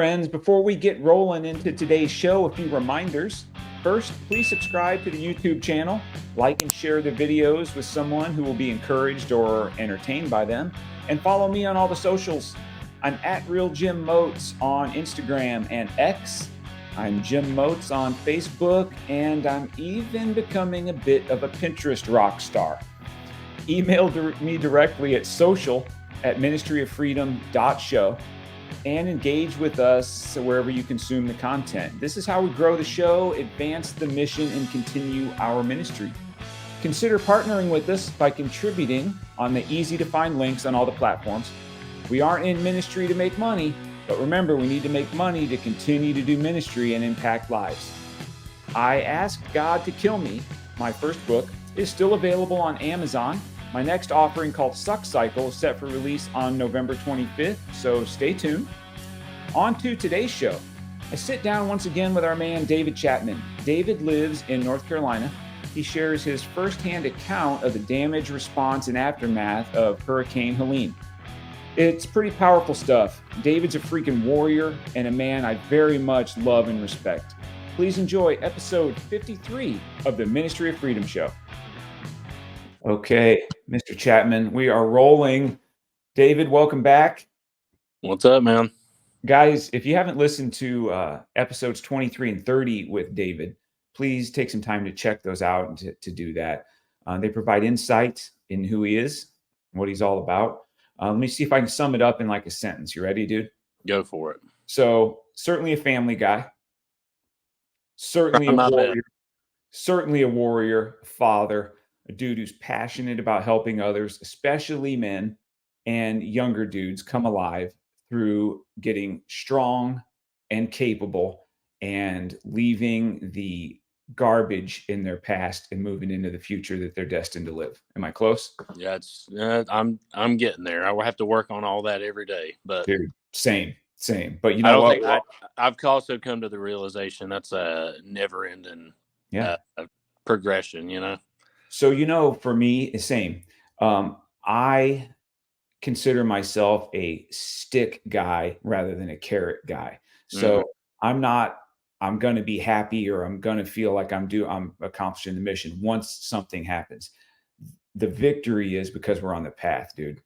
Friends, before we get rolling into today's show, a few reminders. First, please subscribe to the YouTube channel, like and share the videos with someone who will be encouraged or entertained by them, and follow me on all the socials. I'm at Real Jim Moats on Instagram and X. I'm Jim Moats on Facebook, and I'm even becoming a bit of a Pinterest rock star. Email me directly at social@ministryoffreedom.show. and engage with us wherever you consume the content. This is how we grow the show, advance the mission, and continue our ministry. Consider partnering with us by contributing on the easy-to-find links on all the platforms. We aren't in ministry to make money, but remember, we need to make money to continue to do ministry and impact lives. I Asked God to Kill Me, my first book, is still available on Amazon. My next offering, called Suck Cycle, is set for release on November 25th, so stay tuned. On to today's show. I sit down once again with our man, David Chatman. David lives in North Carolina. He shares his firsthand account of the damage, response, and aftermath of Hurricane Helene. It's pretty powerful stuff. David's a freaking warrior and a man I very much love and respect. Please enjoy episode 53 of the Ministry of Freedom Show. Okay, Mr. Chatman, we are rolling. David, welcome back. What's up, man? Guys, if you haven't listened to episodes 23 and 30 with David, please take some time to check those out and to do that. They provide insight in who he is, what he's all about. Let me see if I can sum it up in like a sentence. You ready, dude? Go for it. So, certainly a family guy. Certainly a warrior. Certainly a warrior, a father, a dude who's passionate about helping others, especially men and younger dudes, come alive through getting strong and capable and leaving the garbage in their past and moving into the future that they're destined to live. Am I close? Yeah, I'm getting there. I will have to work on all that every day. But dude, same. But you know what? I've also come to the realization that's a never-ending progression. You know. So for me, same. I consider myself a stick guy rather than a carrot guy. So I'm going to be happy, or I'm going to feel like I'm accomplishing the mission once something happens. The victory is because we're on the path, dude.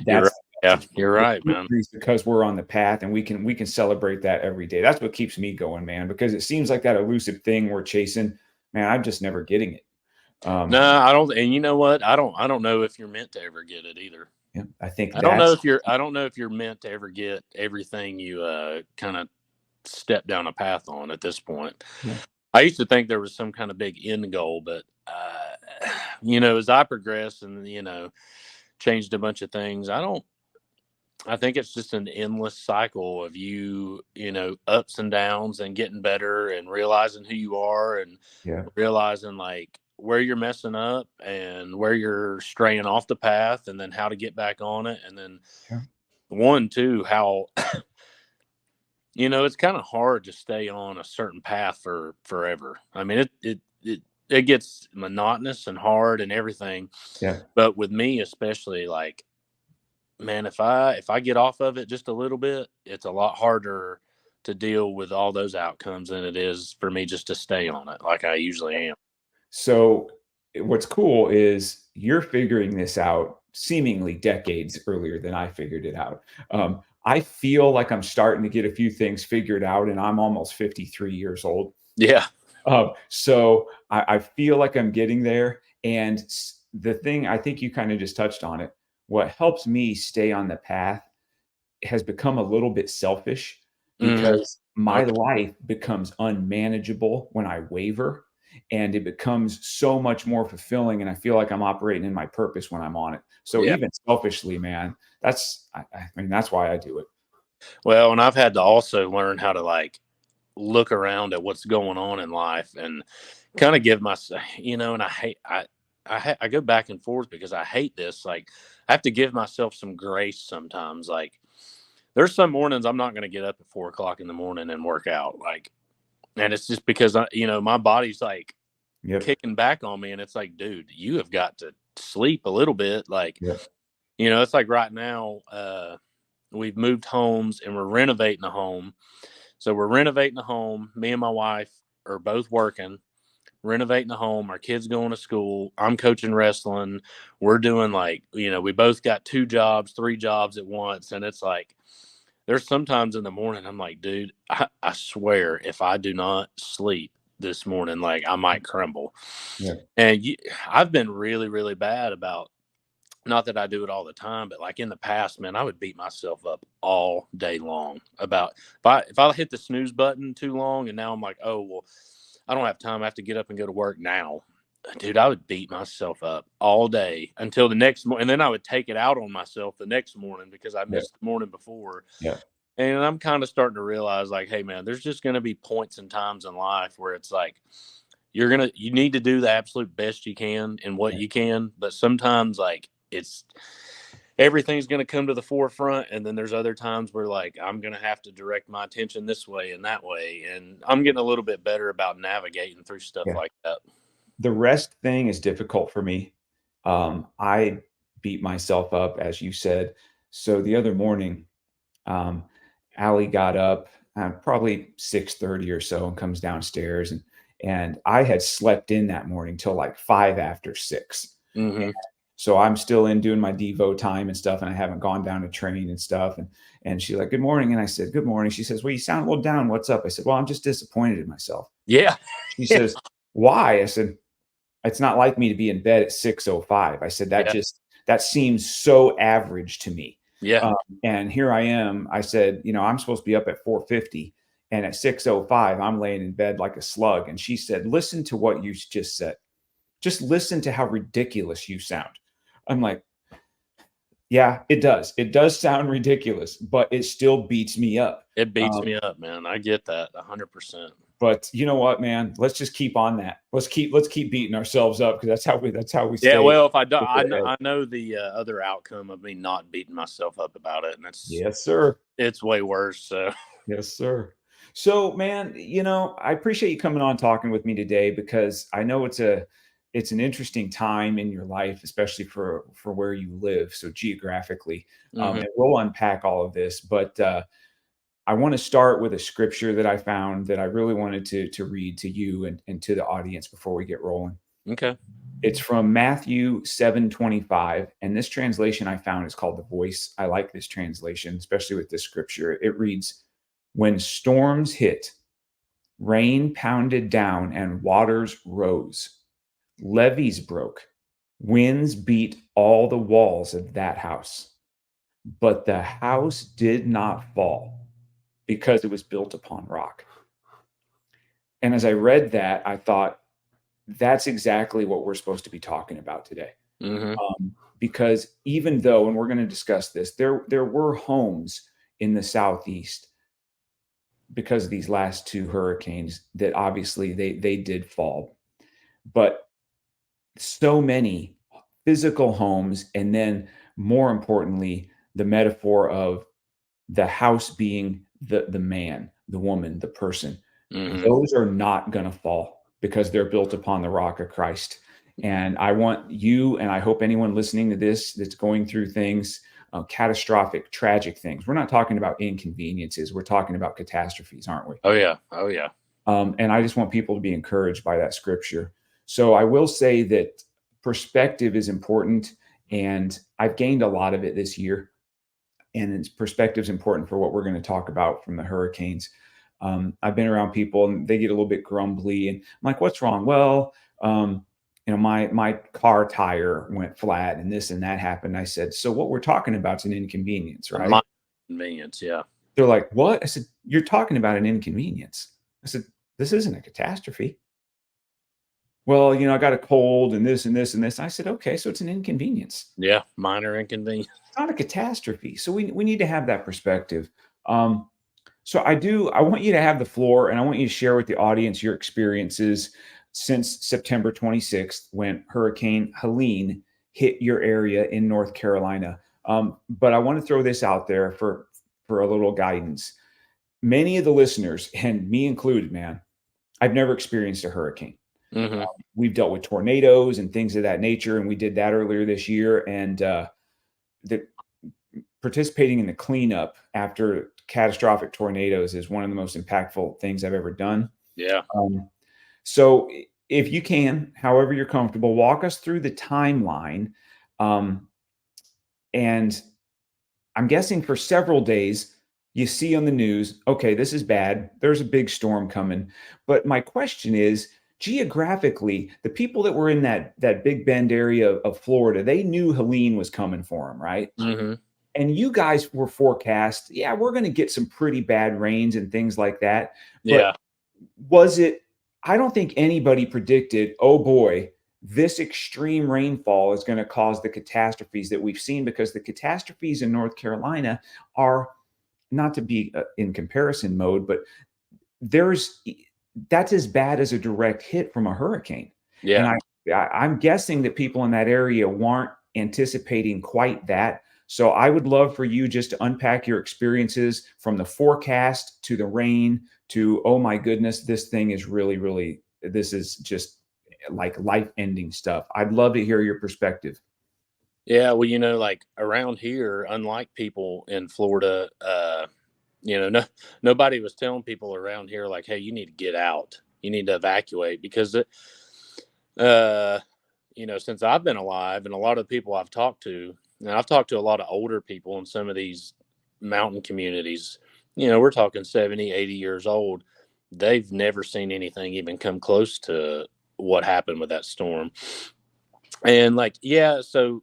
You're right, man. Because we're on the path, and we can celebrate that every day. That's what keeps me going, man, because it seems like that elusive thing we're chasing, man, I'm just never getting it. No, I don't. And you know what? I don't know if you're meant to ever get it either. Yeah, I don't know if you're meant to ever get everything you kind of step down a path on at this point. Yeah. I used to think there was some kind of big end goal, but as I progressed and changed a bunch of things, I think it's just an endless cycle of ups and downs and getting better and realizing who you are and realizing like where you're messing up and where you're straying off the path, and then how to get back on it. And then how, it's kind of hard to stay on a certain path for forever. I mean, it gets monotonous and hard and everything. Yeah. But with me, especially, like, man, if I get off of it just a little bit, it's a lot harder to deal with all those outcomes than it is for me just to stay on it like I usually am. So what's cool is you're figuring this out seemingly decades earlier than I figured it out. I feel like I'm starting to get a few things figured out, and I'm almost 53 years old. Yeah. So I feel like I'm getting there. And the thing, I think you kind of just touched on it. What helps me stay on the path has become a little bit selfish, because my life becomes unmanageable when I waver, and it becomes so much more fulfilling. And I feel like I'm operating in my purpose when I'm on it. So even selfishly, man, that's why I do it. Well, and I've had to also learn how to like look around at what's going on in life and kind of give myself, and I go back and forth because I hate this. Like, I have to give myself some grace sometimes. Like, there's some mornings I'm not going to get up at 4:00 in the morning and work out. Like, and it's just because my body's like kicking back on me, and it's like, dude, you have got to sleep a little bit. Like, it's like right now, we've moved homes and we're renovating a home. So we're renovating a home. Me and my wife are both working, renovating a home. Our kids going to school. I'm coaching wrestling. We're doing like, we both got 2 jobs, 3 jobs at once. And it's like, there's sometimes in the morning, I'm like, dude, I swear if I do not sleep this morning, like I might crumble. Yeah. And I've been really, really bad about, not that I do it all the time, but like in the past, man, I would beat myself up all day long about if I hit the snooze button too long, and now I'm like, oh well, I don't have time. I have to get up and go to work now. Dude, I would beat myself up all day until the next morning, and then I would take it out on myself the next morning because I Yeah. missed the morning before. Yeah. And I'm kind of starting to realize, like, hey, man, there's just going to be points and times in life where it's like you need to do the absolute best you can in what you can, but sometimes like everything's going to come to the forefront, and then there's other times where like I'm going to have to direct my attention this way and that way, and I'm getting a little bit better about navigating through stuff Yeah. like that. The rest thing is difficult for me. I beat myself up, as you said. So the other morning, um, Allie got up probably 6:30 or so and comes downstairs, and I had slept in that morning till like 5 after 6. Mm-hmm. So I'm still in doing my Devo time and stuff, and I haven't gone down to train and stuff. And she's like, "Good morning," and I said, "Good morning." She says, "Well, you sound a little down. What's up?" I said, "Well, I'm just disappointed in myself." Yeah. She says, "Why?" I said, "It's not like me to be in bed at 6:05." I said, Yeah. that seems so average to me." Yeah. And here I am. I said, I'm supposed to be up at 4:50, and at 6:05, I'm laying in bed like a slug. And she said, "Listen to what you just said. Just listen to how ridiculous you sound." I'm like, yeah, it does. It does sound ridiculous, but it still beats me up. It beats Um, me up, man. I get that 100%. but you know what, man? Let's just keep on that. Let's keep beating ourselves up, because that's how we Yeah, stay. well, if I do, I know the other outcome of me not beating myself up about it, and Yes, sir. it's way worse. So, Yes, sir. So, man, I appreciate you coming on talking with me today, because I know it's an interesting time in your life, especially for where you live, so geographically. mm-hmm. And we'll unpack all of this, but I want to start with a scripture that I found that I really wanted to read to you and to the audience before we get rolling. Okay. It's from Matthew 7:25, and this translation I found is called The Voice. I like this translation, especially with this scripture. It reads, "When storms hit, rain pounded down and waters rose, levees broke, winds beat all the walls of that house, but the house did not fall because it was built upon rock." And as I read that, I thought, that's exactly what we're supposed to be talking about today. Mm-hmm. Because even though, and we're going to discuss this, there were homes in the Southeast, because of these last 2 hurricanes, that obviously they did fall, but so many physical homes, and then more importantly, the metaphor of the house being the man, the woman, the person, Mm-hmm. those are not going to fall because they're built upon the rock of Christ. And I want you, and I hope anyone listening to this that's going through things, catastrophic, tragic things. We're not talking about inconveniences. We're talking about catastrophes, aren't we? Oh yeah. Oh yeah. And I just want people to be encouraged by that scripture. So I will say that perspective is important, and I've gained a lot of it this year. And perspective is important for what we're going to talk about from the hurricanes. I've been around people, and they get a little bit grumbly, and I'm like, "What's wrong?" "Well, my car tire went flat, and this and that happened." I said, "So what we're talking about is an inconvenience, A right?" minor convenience. Yeah. They're like, "What?" I said, "You're talking about an inconvenience." I said, "This isn't a catastrophe." "Well, I got a cold and this and this and this." I said, "Okay, so it's an inconvenience. Yeah. Minor inconvenience. It's not a catastrophe." So we need to have that perspective. So I want you to have the floor, and I want you to share with the audience your experiences since September 26th, when Hurricane Helene hit your area in North Carolina. But I want to throw this out there for a little guidance. Many of the listeners, and me included, man, I've never experienced a hurricane. Mm-hmm. We've dealt with tornadoes and things of that nature, and we did that earlier this year. And the participating in the cleanup after catastrophic tornadoes is one of the most impactful things I've ever done. Yeah. So if you can, however you're comfortable, walk us through the timeline. Um, and I'm guessing for several days, you see on the news, okay, this is bad. There's a big storm coming. But my question is, geographically, the people that were in that Big Bend area of Florida, they knew Helene was coming for them, right? Mm-hmm. And you guys were forecast, yeah, we're going to get some pretty bad rains and things like that. But Yeah. was it, I don't think anybody predicted, oh boy, this extreme rainfall is going to cause the catastrophes that we've seen, because the catastrophes in North Carolina are, not to be in comparison mode, but there's that's as bad as a direct hit from a hurricane. And Yeah. I'm guessing that people in that area weren't anticipating quite that. So I would love for you just to unpack your experiences from the forecast to the rain to, oh my goodness, this thing is really, really, this is just like life ending stuff. I'd love to hear your perspective. Yeah. Well, like around here, unlike people in Florida, nobody was telling people around here like, hey, you need to get out. You need to evacuate because uh, since I've been alive and a lot of the people I've talked to, and I've talked to a lot of older people in some of these mountain communities, we're talking 70, 80 years old. They've never seen anything even come close to what happened with that storm. And like, yeah, so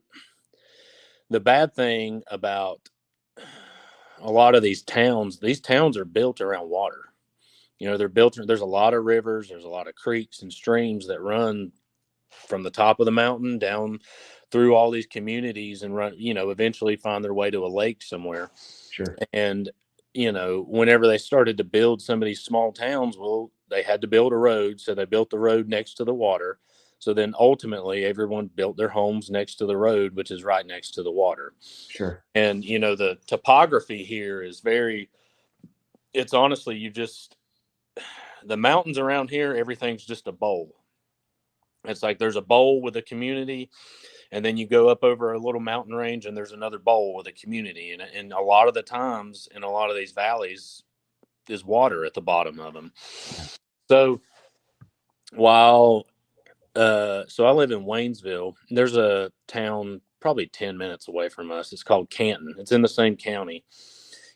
the bad thing about a lot of these towns are built around water. They're built, there's a lot of rivers, there's a lot of creeks and streams that run from the top of the mountain down through all these communities and run, eventually find their way to a lake somewhere. Sure. And, whenever they started to build some of these small towns, well, they had to build a road. So they built the road next to the water. So then ultimately everyone built their homes next to the road, which is right next to the water. Sure. And, the topography here is it's honestly, the mountains around here, everything's just a bowl. It's like there's a bowl with a community, and then you go up over a little mountain range and there's another bowl with a community. And a lot of the times in a lot of these valleys is water at the bottom of them. Yeah. So while so I live in Waynesville, there's a town probably 10 minutes away from us. It's called Canton. It's in the same county.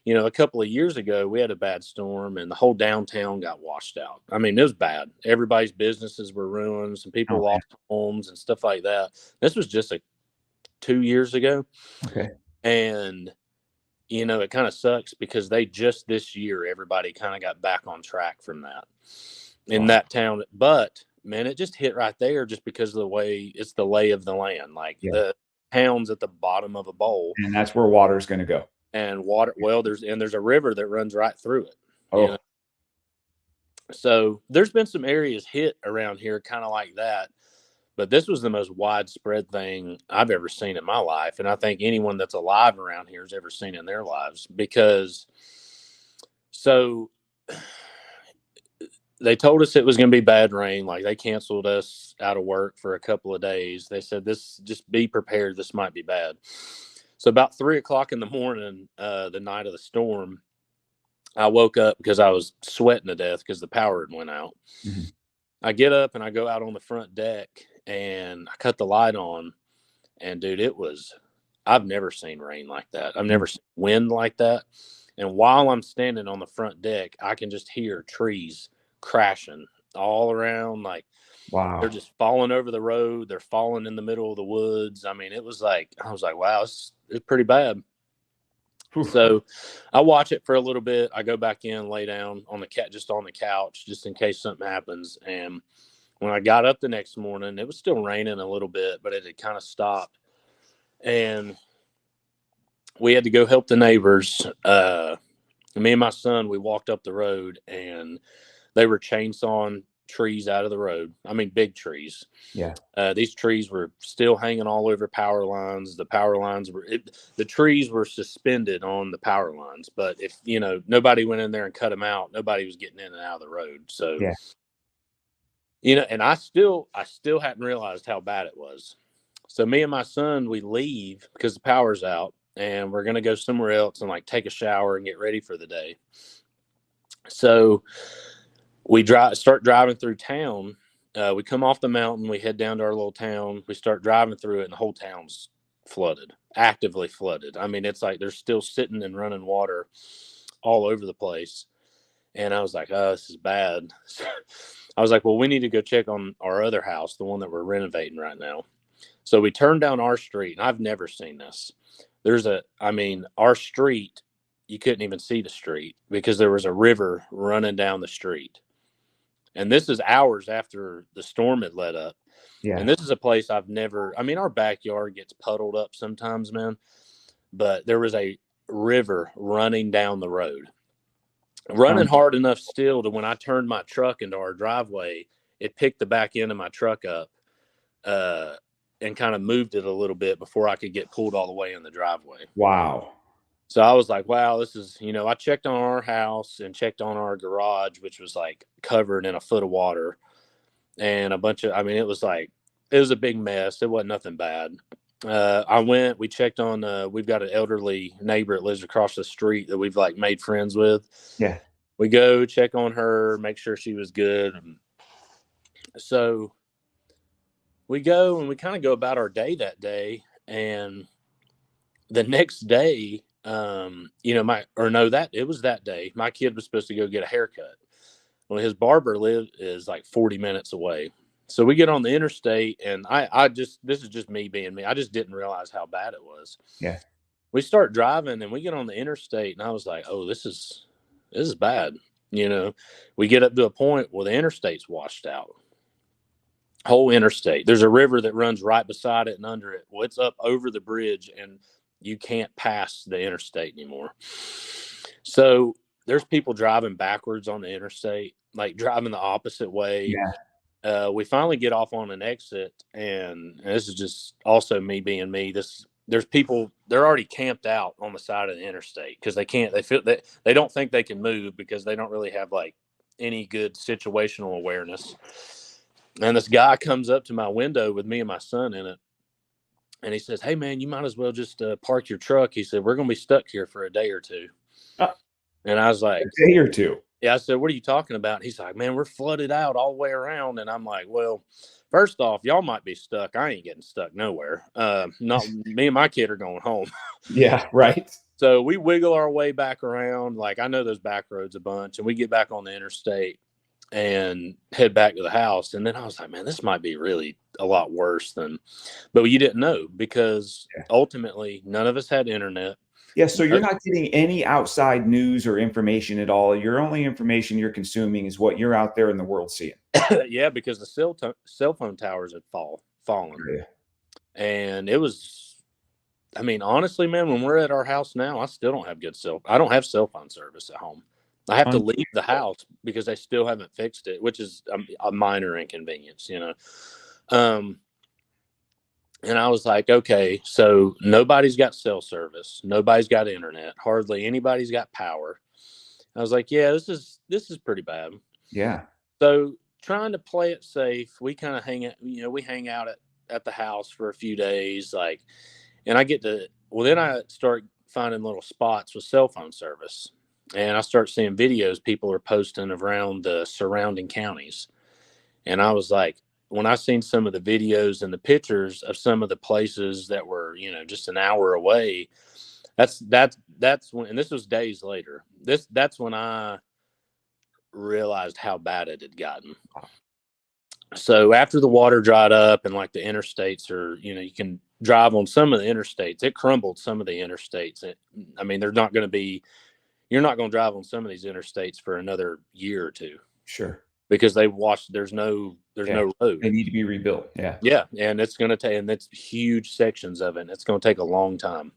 A couple of years ago, we had a bad storm and the whole downtown got washed out. I mean, it was bad. Everybody's businesses were ruined. Some people Oh, lost homes and stuff like that. This was just 2 years ago. okay. And, it kind of sucks because this year, everybody kind of got back on track from that in Wow. that town. But man, it just hit right there just because of the way it's the lay of the land. Like Yeah. the town's at the bottom of a bowl And that's where water is going to go. and water. Well, there's a river that runs right through it. Oh, So there's been some areas hit around here kind of like that. But this was the most widespread thing I've ever seen in my life. And I think anyone that's alive around here has ever seen in their lives. Because so they told us it was going to be bad rain. Like they canceled us out of work for a couple of days. They said, just be prepared. This might be bad. So about 3 o'clock in the morning, the night of the storm, I woke up because I was sweating to death because the power had went out. mm-hmm. I get up and I go out on the front deck and I cut the light on. And dude, I've never seen rain like that. I've never seen wind like that. And while I'm standing on the front deck, I can just hear trees crashing all around. Like Wow. they're just falling over the road. They're falling in the middle of the woods. I mean, I was like, wow, it's pretty bad. Whew. So I watch it for a little bit. I go back in, lay down on the just on the couch, just in case something happens. And when I got up the next morning, it was still raining a little bit, but it had kind of stopped. And we had to go help the neighbors. Me and my son, we walked up the road and they were chainsawing trees out of the road. I mean, big trees. Yeah. These trees were still hanging all over power lines. The power lines the trees were suspended on the power lines. But if, nobody went in there and cut them out, nobody was getting in and out of the road. So, Yeah. and I still hadn't realized how bad it was. So me and my son, we leave because the power's out and we're going to go somewhere else and like take a shower and get ready for the day. So we start driving through town. We come off the mountain, we head down to our little town, we start driving through it, and the whole town's flooded, actively flooded. I mean, it's like there's still sitting and running water all over the place. And I was like, oh, this is bad. So I was like, well, we need to go check on our other house, the one that we're renovating right now. So we turned down our street, and I've never seen this. Our street, you couldn't even see the street because there was a river running down the street. And this is hours after the storm had let up. Yeah. And this is a place I've never, our backyard gets puddled up sometimes, man. But there was a river running down the road, running hard enough still to when I turned my truck into our driveway, it picked the back end of my truck up and kind of moved it a little bit before I could get pulled all the way in the driveway. Wow. So I was like, wow, this is, I checked on our house and checked on our garage, which was like covered in a foot of water and a bunch of, it was a big mess. It wasn't nothing bad. We checked on, we've got an elderly neighbor that lives across the street that we've like made friends with. Yeah. We go check on her, make sure she was good. So we go and we kind of go about our day that day. And the next day, it was that day. My kid was supposed to go get a haircut. Well, his barber is like 40 minutes away. So we get on the interstate, and this is just me being me. I just didn't realize how bad it was. Yeah. We start driving, and we get on the interstate, and I was like, oh, this is bad. We get up to a point where the interstate's washed out. Whole interstate. There's a river that runs right beside it and under it. Well, it's up over the bridge, and you can't pass the interstate anymore. So there's people driving backwards on the interstate, like driving the opposite way. Yeah. We finally get off on an exit, and this is just also me being me. There's people, they're already camped out on the side of the interstate because they don't think they can move because they don't really have like any good situational awareness. And this guy comes up to my window with me and my son in it. And he says, hey, man, you might as well just park your truck. He said, we're going to be stuck here for a day or two. And I was like, a day or two? Yeah, I said, what are you talking about? He's like, man, we're flooded out all the way around. And I'm like, well, first off, y'all might be stuck. I ain't getting stuck nowhere. Not me and my kid are going home. Yeah, right. So we wiggle our way back around. Like, I know those back roads a bunch. And we get back on the interstate and head back to the house. And then I was like, man, this might be really a lot worse than, but you didn't know because ultimately none of us had internet. Yeah. So you're not getting any outside news or information at all. Your only information you're consuming is what you're out there in the world seeing. Yeah. Because the cell phone towers had fallen. Yeah. And it was, honestly, man, when we're at our house now, I still don't have I don't have cell phone service at home. I have to leave the house because they still haven't fixed it, which is a minor inconvenience, And I was like, okay, so nobody's got cell service. Nobody's got internet. Hardly anybody's got power. I was like, yeah, this is pretty bad. Yeah. So trying to play it safe, we kind of hang out at the house for a few days. And then I start finding little spots with cell phone service. And I start seeing videos people are posting around the surrounding counties. And I was like, when I seen some of the videos and the pictures of some of the places that were, just an hour away, that's when, and this was days later, that's when I realized how bad it had gotten. So after the water dried up and like the interstates are, you can drive on some of the interstates, it crumbled some of the interstates. You're not going to drive on some of these interstates for another year or two. Sure. Because there's no road. They need to be rebuilt. Yeah. Yeah. And it's going to take, and it's huge sections of it. And it's going to take a long time.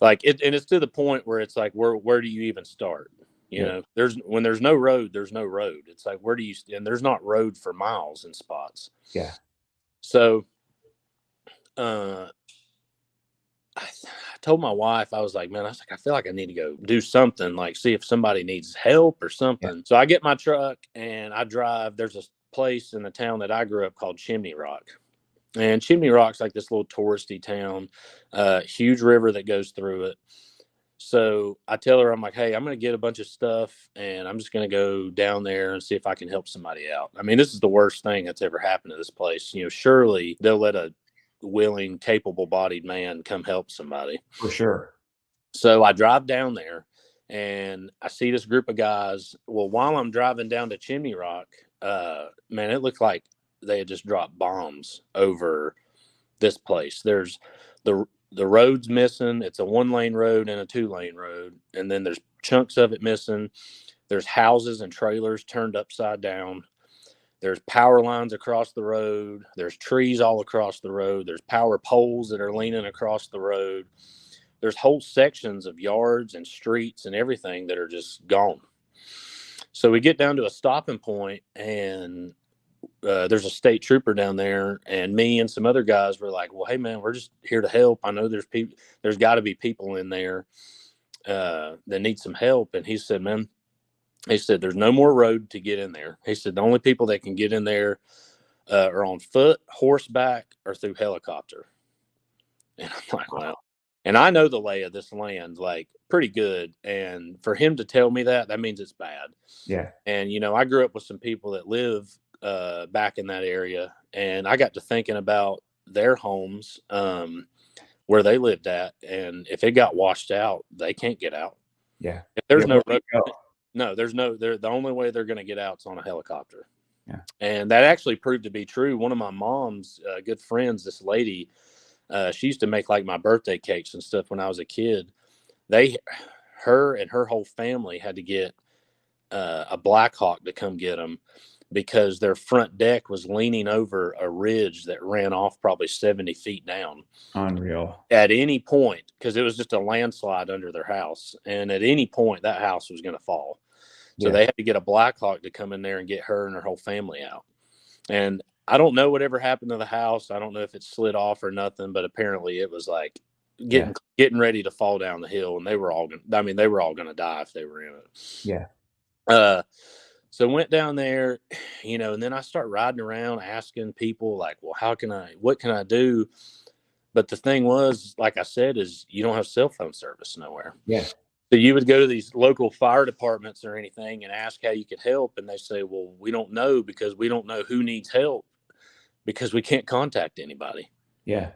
And it's to the point where it's like, where do you even start? When there's no road, there's no road. It's like, and there's not road for miles in spots. Yeah. So, I told my wife, I was like, man, I feel like I need to go do something, like see if somebody needs help or something. Yeah. So I get my truck and I drive. There's a place in the town that I grew up called Chimney Rock. And Chimney Rock's like this little touristy town, huge river that goes through it. So I tell her, I'm like, hey, I'm going to get a bunch of stuff and I'm just going to go down there and see if I can help somebody out. I mean, this is the worst thing that's ever happened to this place. You know, surely they'll let a willing, capable bodied man come help somebody. For sure. So I drive down there and I see this group of guys. Well, while I'm driving down to Chimney Rock, man, it looked like they had just dropped bombs over this place. There's the road's missing. It's a 1-lane road and a 2-lane road, and then there's chunks of it missing. There's houses and trailers turned upside down. There's power lines across the road. There's trees all across the road. There's power poles that are leaning across the road. There's whole sections of yards and streets and everything that are just gone. So we get down to a stopping point, and there's a state trooper down there, and me and some other guys were like, well, hey man, we're just here to help. I know there's got to be people in there that need some help. And he said, man, there's no more road to get in there. He said the only people that can get in there are on foot, horseback, or through helicopter. And I'm like, wow. And I know the lay of this land like pretty good, and for him to tell me that means it's bad. Yeah. And you know, I grew up with some people that live back in that area, and I got to thinking about their homes, where they lived at, and if it got washed out, they can't get out. Yeah. If there's Yeah, there's no, the only way they're going to get out is on a helicopter. Yeah. And that actually proved to be true. One of my mom's good friends, this lady, she used to make like my birthday cakes and stuff when I was a kid. Her and her whole family had to get a Black Hawk to come get them because their front deck was leaning over a ridge that ran off probably 70 feet down. Unreal. At any point, because it was just a landslide under their house, and at any point that house was going to fall. So they had to get a Black Hawk to come in there and get her and her whole family out. And I don't know whatever happened to the house. I don't know if it slid off or nothing, but apparently it was like getting ready to fall down the hill, and they were all going to die if they were in it. Yeah. So went down there, you know, and then I start riding around asking people like, well, what can I do? But the thing was, like I said, is you don't have cell phone service nowhere. Yeah. So you would go to these local fire departments or anything and ask how you could help. And they say, well, we don't know because we don't know who needs help because we can't contact anybody. Yeah.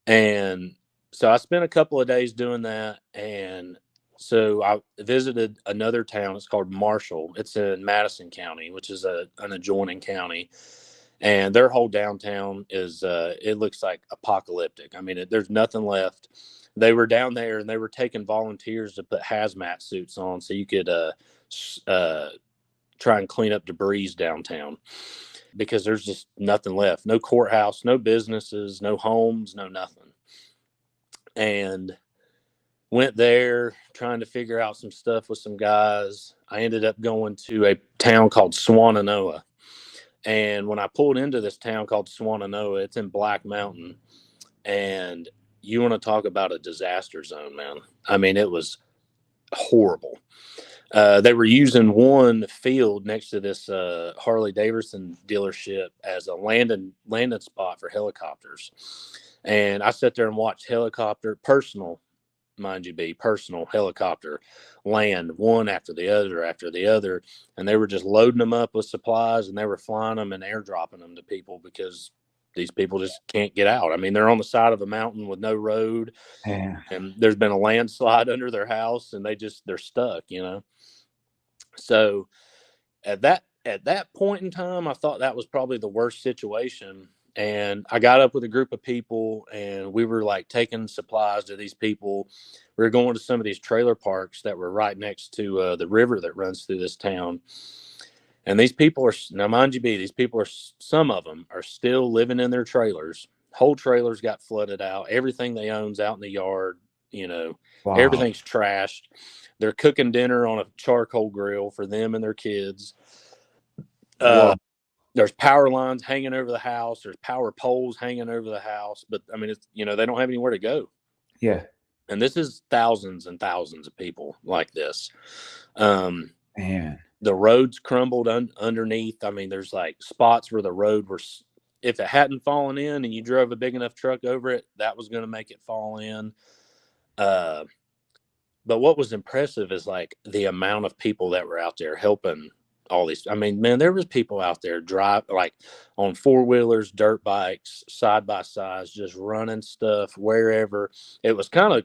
And so I spent a couple of days doing that. And so I visited another town. It's called Marshall. It's in Madison County, which is an adjoining county. And their whole downtown is, it looks like apocalyptic. I mean, there's nothing left. They were down there and they were taking volunteers to put hazmat suits on so you could try and clean up debris downtown because there's just nothing left. No courthouse, no businesses, no homes, no nothing. And went there trying to figure out some stuff with some guys. I ended up going to a town called Swannanoa. And when I pulled into this town called Swannanoa, it's in Black Mountain. And you want to talk about a disaster zone, man. I mean, it was horrible. They were using one field next to this Harley Davidson dealership as a landing spot for helicopters. And I sat there and watched personal helicopter land one after the other. And they were just loading them up with supplies and they were flying them and airdropping them to people because these people just can't get out. I mean, they're on the side of a mountain with no road, and there's been a landslide under their house, and they're stuck, you know. So at that point in time, I thought that was probably the worst situation. And I got up with a group of people, and we were like taking supplies to these people. We were going to some of these trailer parks that were right next to the river that runs through this town. And these people now, mind you, some of them are still living in their trailers. Whole trailers got flooded out. Everything they own's out in the yard. You know, Everything's trashed. They're cooking dinner on a charcoal grill for them and their kids. There's power lines hanging over the house. There's power poles hanging over the house. But I mean, it's, you know, they don't have anywhere to go. Yeah. And this is thousands and thousands of people like this. Man. The roads crumbled underneath. I mean, there's like spots where the road if it hadn't fallen in and you drove a big enough truck over it, that was going to make it fall in. But what was impressive is like the amount of people that were out there helping all these. I mean, man, there was people out there like on 4-wheelers, dirt bikes, side by sides, just running stuff wherever. It was kind of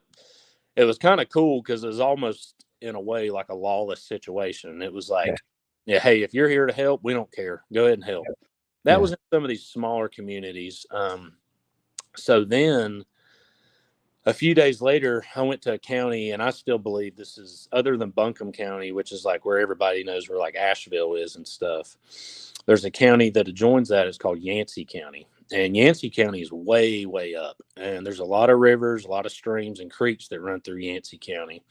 cool because it was almost in a way like a lawless situation. It was like, yeah, hey, if you're here to help, we don't care. Go ahead and help. That was in some of these smaller communities. So then a few days later, I went to a county, and I still believe this is, other than Buncombe County, which is like where everybody knows where like Asheville is and stuff. There's a county that adjoins that. It's called Yancey County. And Yancey County is way, way up. And there's a lot of rivers, a lot of streams and creeks that run through Yancey County.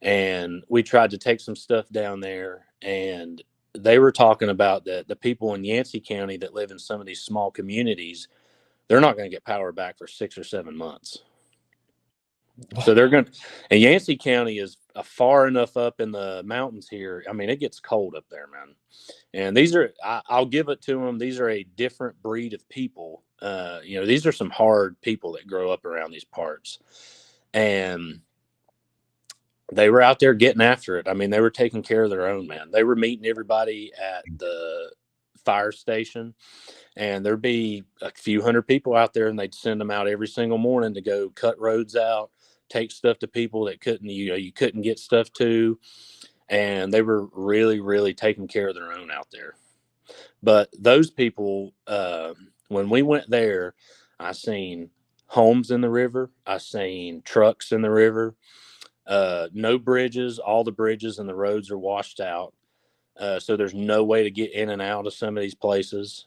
And we tried to take some stuff down there, and they were talking about that the people in Yancey County that live in some of these small communities, they're not going to get power back for 6 or 7 months. So they're going to, and Yancey County is far enough up in the mountains here. I mean, it gets cold up there, man. And these are, I'll give it to them. These are a different breed of people. These are some hard people that grow up around these parts. And they were out there getting after it. I mean, they were taking care of their own, man. They were meeting everybody at the fire station, and there'd be a few hundred people out there, and they'd send them out every single morning to go cut roads out, take stuff to people that you couldn't get stuff to. And they were really, really taking care of their own out there. But those people, when we went there, I seen homes in the river. I seen trucks in the river. No bridges. All the bridges and the roads are washed out. So there's no way to get in and out of some of these places.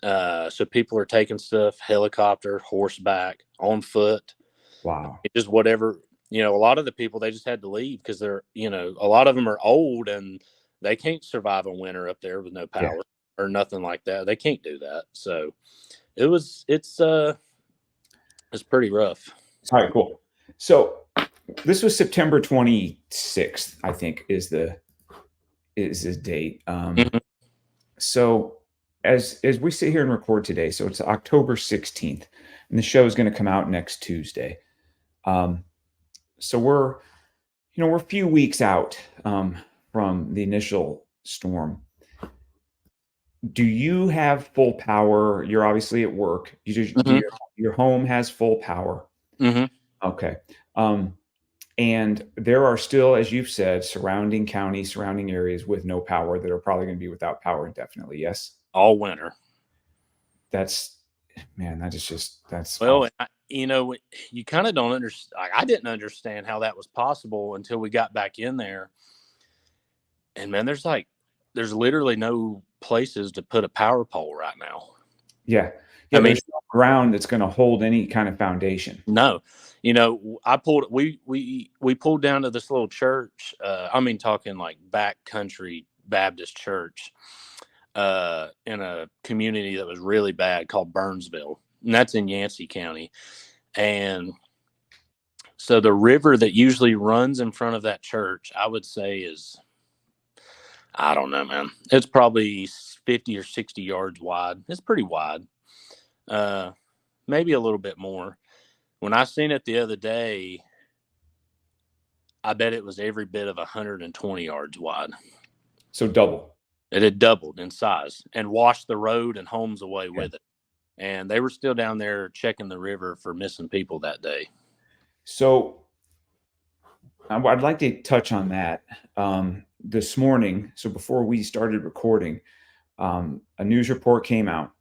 So people are taking stuff, helicopter, horseback, on foot. Wow. Just whatever, a lot of the people, they just had to leave because they're, a lot of them are old and they can't survive a winter up there with no power or nothing like that. They can't do that. So it's pretty rough. All right, cool. So this was September 26th, I think is the date. So as we sit here and record today, so it's October 16th, and the show is going to come out next Tuesday. So we're a few weeks out from the initial storm. Do you have full power? You're obviously at work. Your home has full power. Mm-hmm. Okay. And there are still, as you've said, surrounding areas with no power that are probably going to be without power indefinitely. Yes. All winter. That's well, you kind of don't understand. I didn't understand how that was possible until we got back in there. And man, there's literally no places to put a power pole right now. Yeah. I mean, there's no ground that's going to hold any kind of foundation. No, we pulled down to this little church. Talking like backcountry Baptist church, in a community that was really bad called Burnsville, and that's in Yancey County. And so the river that usually runs in front of that church, I would say is, I don't know, man. It's probably 50 or 60 yards wide. It's pretty wide. Maybe a little bit more. When I seen it the other day, I bet it was every bit of 120 yards wide. So double. It had doubled in size and washed the road and homes away with it. And they were still down there checking the river for missing people that day. So I'd like to touch on that. This morning, so before we started recording, a news report came out.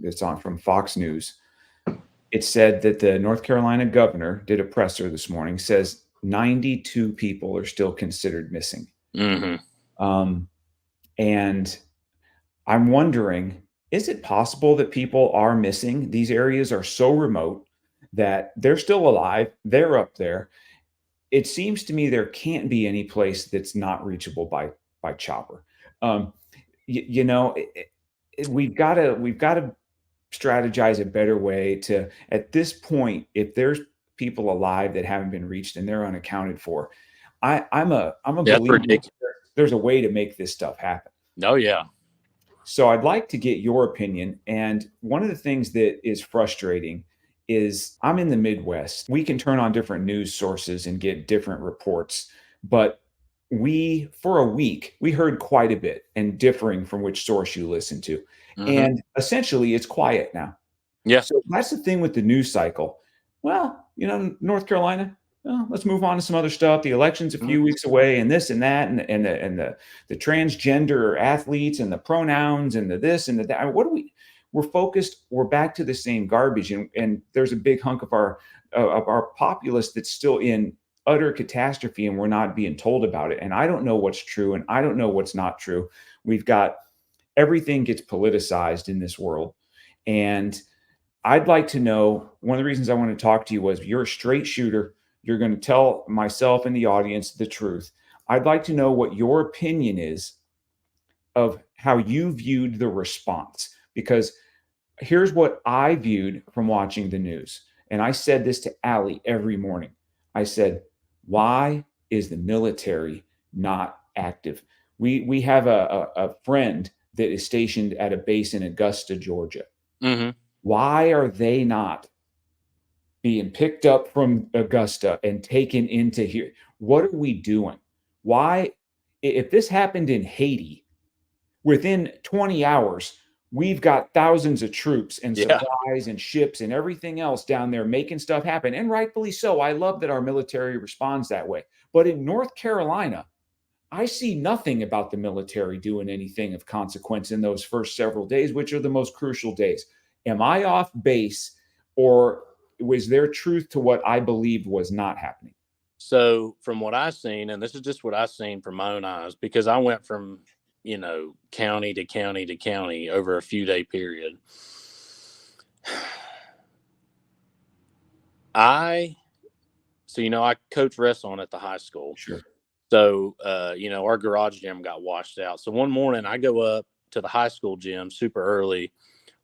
It's on from Fox News. It said that the North Carolina governor did a presser this morning, says 92 people are still considered missing. Mm-hmm. And I'm wondering, is it possible that people are missing? These areas are so remote that they're still alive. They're up there. It seems to me there can't be any place that's not reachable by chopper. We've got to strategize a better way to, at this point, if there's people alive that haven't been reached and they're unaccounted for, I'm a believer there's a way to make this stuff happen. Oh yeah. So I'd like to get your opinion. And one of the things that is frustrating is I'm in the Midwest. We can turn on different news sources and get different reports, but for a week, we heard quite a bit and differing from which source you listen to. Mm-hmm. And essentially, it's quiet now. Yeah. So that's the thing with the news cycle. Well, North Carolina, well, let's move on to some other stuff. The election's a few weeks away, and this and that, and the transgender athletes and the pronouns and the this and the that. What do we? We're focused. We're back to the same garbage, and there's a big hunk of our populace that's still in utter catastrophe, and we're not being told about it. And I don't know what's true, and I don't know what's not true. We've got everything gets politicized in this world, and I'd like to know, one of the reasons I want to talk to you was you're a straight shooter. You're going to tell myself and the audience the truth. I'd like to know what your opinion is of how you viewed the response, because here's what I viewed from watching the news. And I said this to Allie every morning. I said, why is the military not active? We have a friend that is stationed at a base in Augusta, Georgia. Mm-hmm. Why are they not being picked up from Augusta and taken into here? What are we doing? Why, if this happened in Haiti, within 20 hours, we've got thousands of troops and Yeah. supplies and ships and everything else down there making stuff happen. And rightfully so. I love that our military responds that way. But in North Carolina, I see nothing about the military doing anything of consequence in those first several days, which are the most crucial days. Am I off base, or was there truth to what I believed was not happening? So from what I've seen, and this is just what I've seen from my own eyes, because I went from, county to county to county over a few day period. I coach wrestling at the high school. Sure. So, our garage gym got washed out. So one morning I go up to the high school gym super early,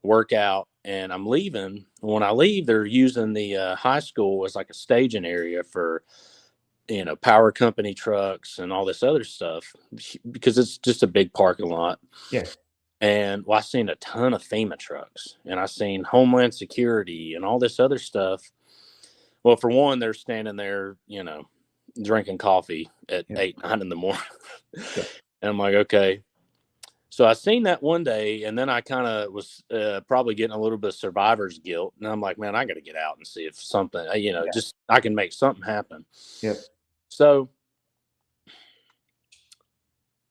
work out, and I'm leaving. When I leave, they're using the high school as like a staging area for, power company trucks and all this other stuff, because it's just a big parking lot. Yeah. And I seen a ton of FEMA trucks, and I seen Homeland Security and all this other stuff. Well, for one, they're standing there, drinking coffee at Yeah. 8, 9 in the morning. Yeah. And I'm like, okay. So I seen that one day, and then I kind of was probably getting a little bit of survivor's guilt. And I'm like, man, I got to get out and see if something, just I can make something happen. Yep. So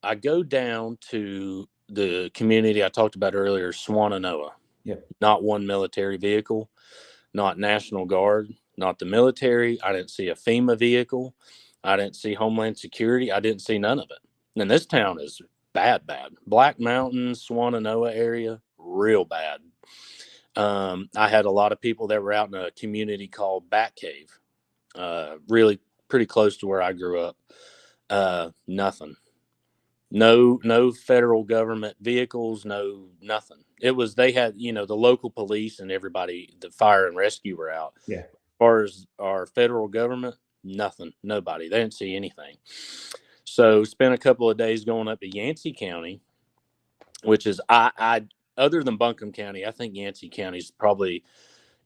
I go down to the community I talked about earlier, Swannanoa. Yep. Not one military vehicle, not National Guard, not the military. I didn't see a FEMA vehicle. I didn't see Homeland Security. I didn't see none of it. And this town is bad. Black Mountains, Swannanoa area, real bad. I had a lot of people that were out in a community called Bat Cave, really pretty close to where I grew up. Nothing. No federal government vehicles, nothing. It was, they had, the local police and everybody, the fire and rescue were out. Yeah. As far as our federal government, nothing, nobody. They didn't see anything. So spent a couple of days going up to Yancey County, which is I other than Buncombe County, I think Yancey County is probably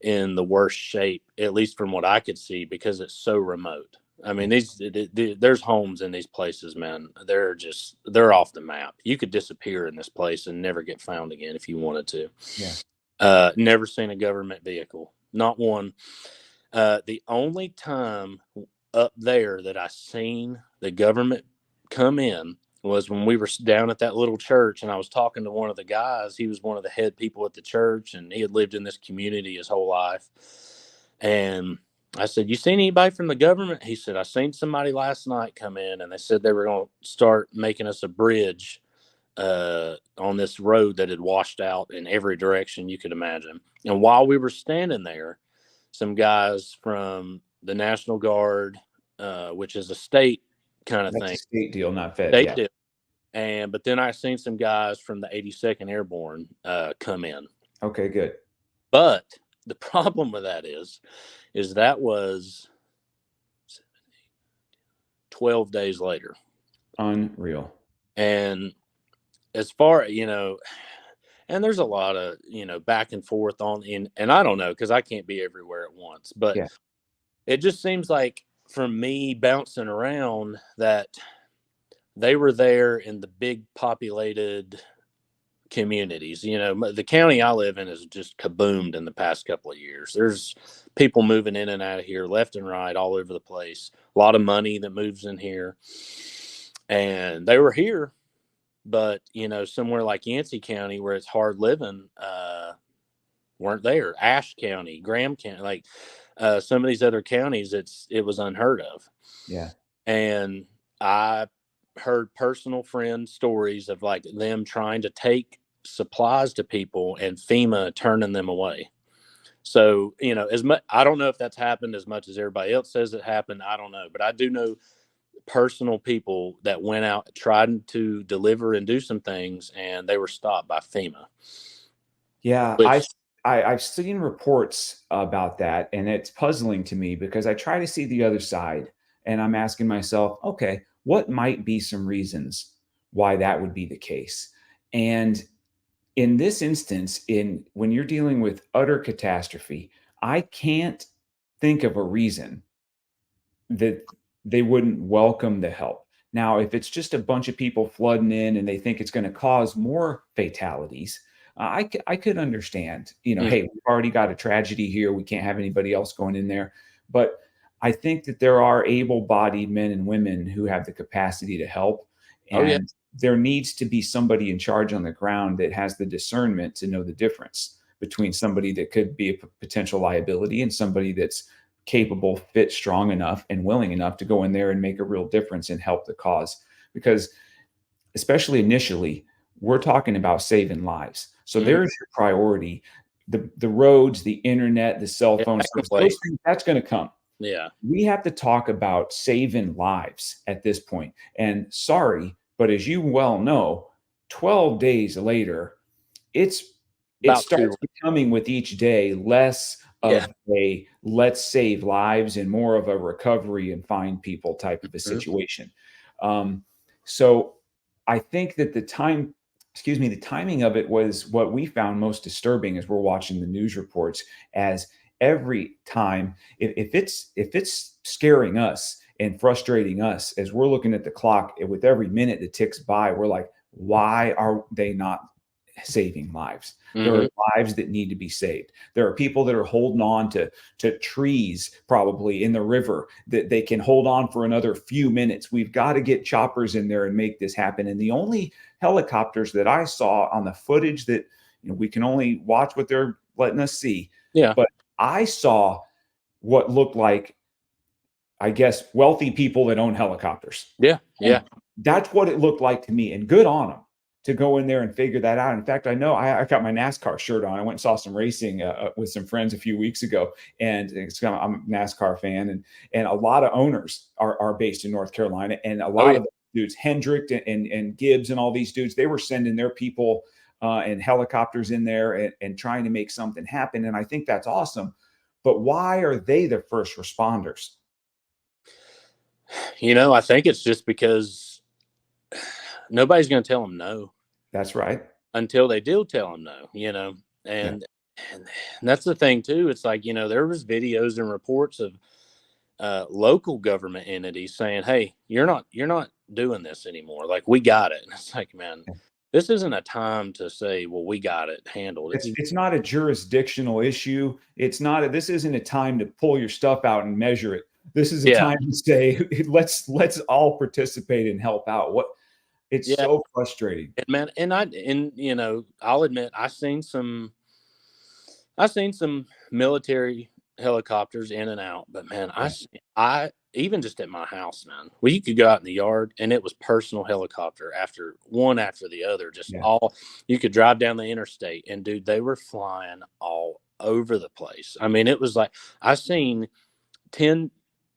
in the worst shape, at least from what I could see, because it's so remote. I mean, there's homes in these places, man. They're off the map. You could disappear in this place and never get found again if you wanted to. Yeah. Never seen a government vehicle, not one. The only time up there that I seen the government come in was when we were down at that little church, and I was talking to one of the guys. He was one of the head people at the church, and he had lived in this community his whole life. And I said, you seen anybody from the government? He said, I seen somebody last night come in, and they said they were going to start making us a bridge on this road that had washed out in every direction you could imagine. And while we were standing there, some guys from the National Guard, which is a state kind of That's thing. a state deal, not Fed. State Yeah. deal. But then I seen some guys from the 82nd Airborne come in. Okay, good. But the problem with that is that was 12 days later. Unreal. And as far, and there's a lot of, back and forth and I don't know, because I can't be everywhere at once, but Yeah. it just seems like from me bouncing around that they were there in the big populated communities. The county I live in is just kaboomed in the past couple of years. There's people moving in and out of here left and right all over the place. A lot of money that moves in here. And they were here, but somewhere like Yancey County where it's hard living, weren't there. Ashe County, Graham County, like some of these other counties, it was unheard of. Yeah. And I heard personal friend stories of like them trying to take supplies to people and FEMA turning them away. So, as much, I don't know if that's happened as much as everybody else says it happened. I don't know, but I do know personal people that went out trying to deliver and do some things, and they were stopped by FEMA. Yeah, Which, I've seen reports about that, and it's puzzling to me because I try to see the other side, and I'm asking myself, okay, what might be some reasons why that would be the case? And in this instance, in when you're dealing with utter catastrophe, I can't think of a reason that they wouldn't welcome the help. Now, if it's just a bunch of people flooding in and they think it's going to cause more fatalities, I could understand, mm, hey, we've already got a tragedy here. We can't have anybody else going in there. But I think that there are able bodied men and women who have the capacity to help. oh yeah, And there needs to be somebody in charge on the ground that has the discernment to know the difference between somebody that could be a potential liability and somebody that's capable, fit, strong enough, and willing enough to go in there and make a real difference and help the cause. Because, especially initially, we're talking about saving lives. So mm, there's your priority. The roads, the internet, the cell yeah, phone I can service, those wait. things, that's going to come. Yeah, We have to talk about saving lives at this point. And sorry, but as you well know, 12 days later, it's it about two. starts becoming with each day less Yeah. of a let's save lives and more of a recovery and find people type of a Mhm. situation. Um, so I think that the timing of it was what we found most disturbing as we're watching the news reports. As every time, if it's scaring us and frustrating us as we're looking at the clock, with every minute that ticks by, we're like, why are they not saving lives? There are Mhm. lives that need to be saved. There are people that are holding on to trees probably in the river that they can hold on for another few minutes. We've got to get choppers in there and make this happen. And the only helicopters that I saw on the footage that we can only watch what they're letting us see, Yeah. but I saw what looked like, I guess, wealthy people that own helicopters. Yeah. And Yeah. that's what it looked like to me. And good on them to go in there and figure that out. In fact, I know I got my NASCAR shirt on. I went and saw some racing with some friends a few weeks ago, and I'm a NASCAR fan, and a lot of owners are based in North Carolina, and a Oh lot yeah. of the dudes, Hendrick and Gibbs and all these dudes, they were sending their people and helicopters in there and trying to make something happen. And I think that's awesome. But why are they the first responders? I think it's just because nobody's going to tell them no That's right. until they do tell them no, Yeah. and that's the thing too. It's like, there was videos and reports of local government entities saying, "Hey, you're not doing this anymore. Like, we got it." And it's like, man, this isn't a time to say, "Well, we got it handled." It's not a jurisdictional issue. This isn't a time to pull your stuff out and measure it. This is a Yeah, time to say, let's all participate and help out. It's yeah, so frustrating. and man, and I'll admit I seen some military helicopters in and out, but man, Yeah. I even just at my house, man, well, you could go out in the yard and it was personal helicopter after one after the other, just Yeah. all you could drive down the interstate and dude, they were flying all over the place. I mean, it was like I seen 10,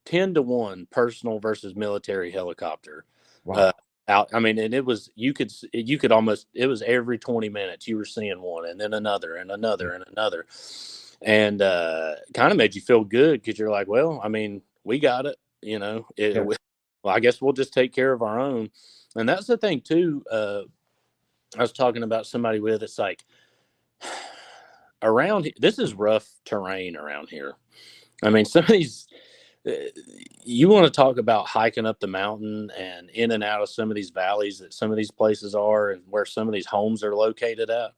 10 to 1 personal versus military helicopter uh, Wow. out. I mean, and you could almost, it was every 20 minutes you were seeing one and then another and Yeah. another and another. And kind of made you feel good because you're like, well, I mean, we got it, Yeah. well, I guess we'll just take care of our own. And that's the thing too. I was talking about somebody with, it's like, this is rough terrain around here. I mean, some of these, uh, you want to talk about hiking up the mountain and in and out of some of these valleys that some of these places are and where some of these homes are located at.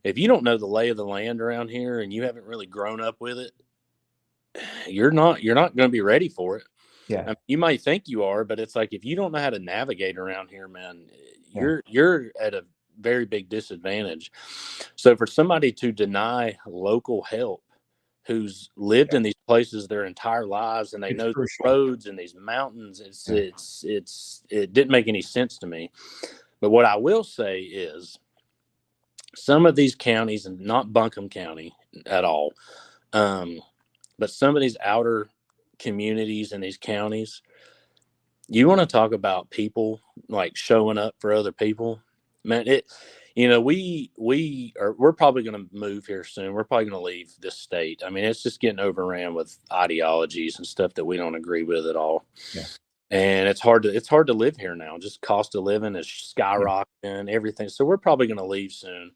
If you don't know the lay of the land around here and you haven't really grown up with it, you're not going to be ready for it. I Yeah. mean, you might think you are, but it's like if you don't know how to navigate around here, man, Yeah. you're at a very big disadvantage. So for somebody to deny local help who's lived Yeah. in these places their entire lives and they It's know the crucial. roads and these mountains, Yeah. it didn't make any sense to me. But what I will say is some of these counties, and not Buncombe County at all, um, but some of these outer communities in these counties, you want to talk about people like showing up for other people, man. We're probably going to move here soon. We're probably going to leave this state. I mean, it's just getting overran with ideologies and stuff that we don't agree with at all. Yeah. And it's hard to live here now. Just cost of living is Yeah. skyrocketing, everything. So we're probably going to leave soon.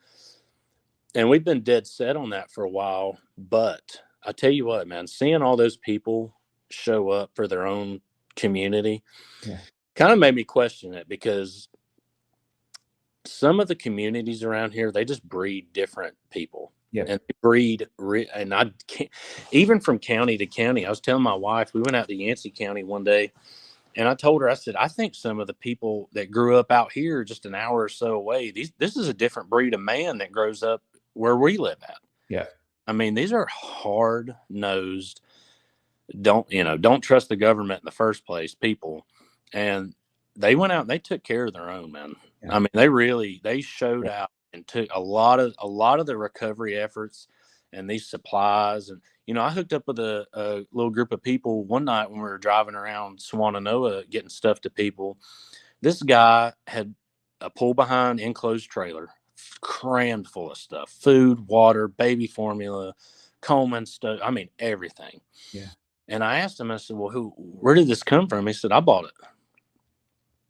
And we've been dead set on that for a while. But I tell you what, man, seeing all those people show up for their own community Yeah. kind of made me question it, because some of the communities around here, they just breed different people. Yep. And they and I can't, even from county to county. I was telling my wife, we went out to Yancey County one day, and I told her, I said, I think some of the people that grew up out here just an hour or so away, this is a different breed of man that grows up where we live at. Yeah. I mean, these are hard nosed, don't trust the government in the first place people. And they went out and they took care of their own, man. Yeah. I mean, they showed Yeah. out and took a lot of the recovery efforts and these supplies. And I hooked up with a little group of people one night when we were driving around Swananoa getting stuff to people. This guy had a pull behind enclosed trailer crammed full of stuff: food, water, baby formula, Coleman stuff. I mean, everything. Yeah. And I asked him, I said, well, where did this come from? He said, I bought it.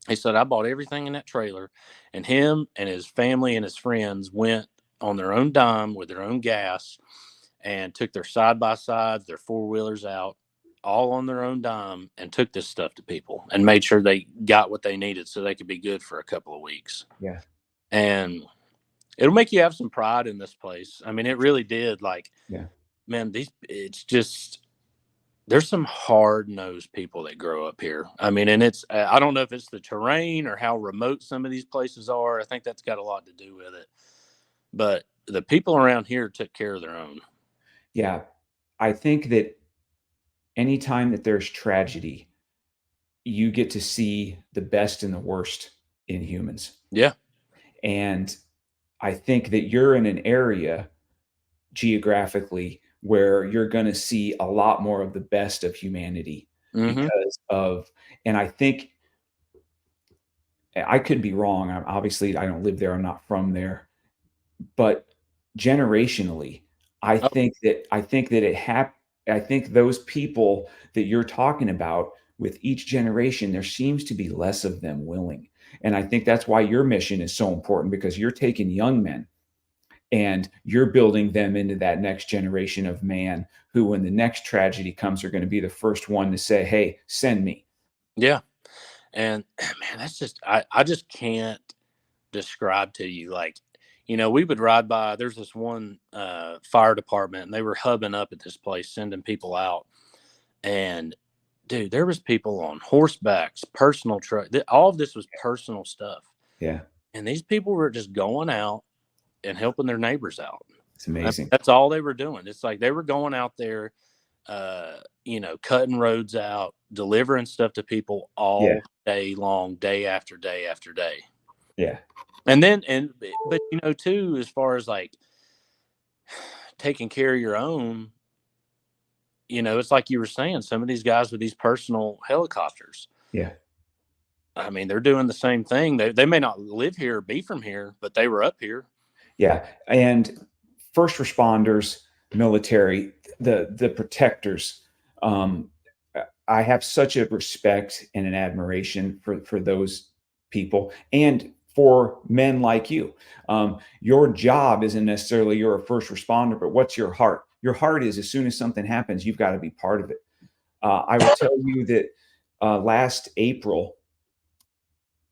He said, I bought everything in that trailer. And him and his family and his friends went on their own dime with their own gas and took their side by sides, their four wheelers out, all on their own dime, and took this stuff to people and made sure they got what they needed so they could be good for a couple of weeks. Yeah. And it'll make you have some pride in this place. I mean, it really did. Like, Yeah. man, it's just, there's some hard nosed people that grow up here. I mean, and I don't know if it's the terrain or how remote some of these places are. I think that's got a lot to do with it. But the people around here took care of their own. Yeah. I think that anytime that there's tragedy, you get to see the best and the worst in humans. Yeah. And I think that you're in an area geographically where you're going to see a lot more of the best of humanity Mm-hmm. because of, and I think I could be wrong. Obviously, I don't live there. I'm not from there, but generationally, Oh, I think that I think those people that you're talking about, with each generation, there seems to be less of them willing. And I think that's why your mission is so important, because you're taking young men and you're building them into that next generation of man who, when the next tragedy comes, are going to be the first one to say, hey, send me. yeah. And man, I just can't describe to you. Like, we would ride by, there's this one fire department, and they were hubbing up at this place, sending people out. And dude, there was people on horsebacks, personal truck. All of this was personal stuff. Yeah. And these people were just going out and helping their neighbors out. It's amazing. That's all they were doing. It's like they were going out there, cutting roads out, delivering stuff to people Yeah. all day long, day after day after day. Yeah. And then, but too, as far as like taking care of your own, it's like you were saying, some of these guys with these personal helicopters. Yeah. I mean, they're doing the same thing. They may not live here or be from here, but they were up here. Yeah. And first responders, military, the protectors, um, I have such a respect and an admiration for those people, and for men like you. Your job isn't necessarily you're a first responder, but what's your heart? Your heart is, as soon as something happens, you've got to be part of it. I will tell you that last April,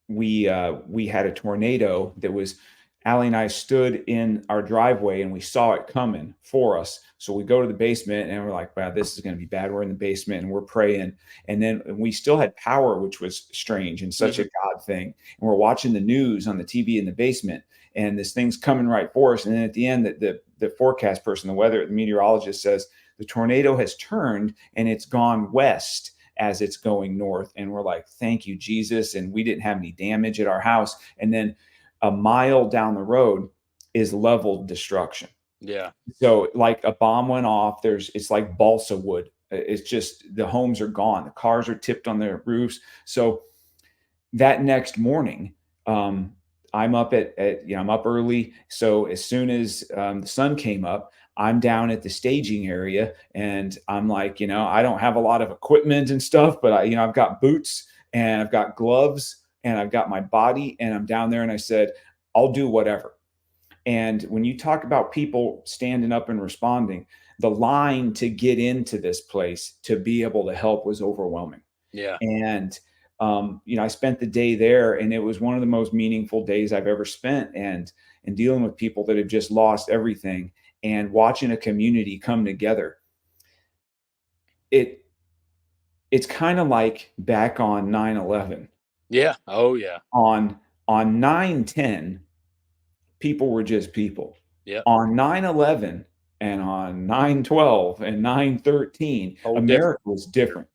we had a tornado that was, Allie and I stood in our driveway and we saw it coming for us. So we go to the basement and we're like, wow, this is going to be bad. We're in the basement and we're praying. And then we still had power, which was strange and such a God thing. And we're watching the news on the TV in the basement, and this thing's coming right for us. And then at the end, the forecast person, the meteorologist says the tornado has turned and it's gone west as it's going north. And we're like, thank you, Jesus. And we didn't have any damage at our house. And then a mile down the road is leveled destruction. Yeah. So like a bomb went off, it's like balsa wood. It's just, the homes are gone. The cars are tipped on their roofs. So that next morning, I'm up I'm up early. So as soon as the sun came up, I'm down at the staging area, and I'm like, I don't have a lot of equipment and stuff, but I've got boots and I've got gloves and I've got my body, and I'm down there, and I said, I'll do whatever. And when you talk about people standing up and responding, the line to get into this place to be able to help was overwhelming. Yeah. And I spent the day there, and it was one of the most meaningful days I've ever spent. And dealing with people that have just lost everything and watching a community come together. It's kind of like back on 9/11. Yeah. Oh yeah. On 9/10, people were just people. Yeah. On 9/11 and on 9/12 and 9/13, America was different.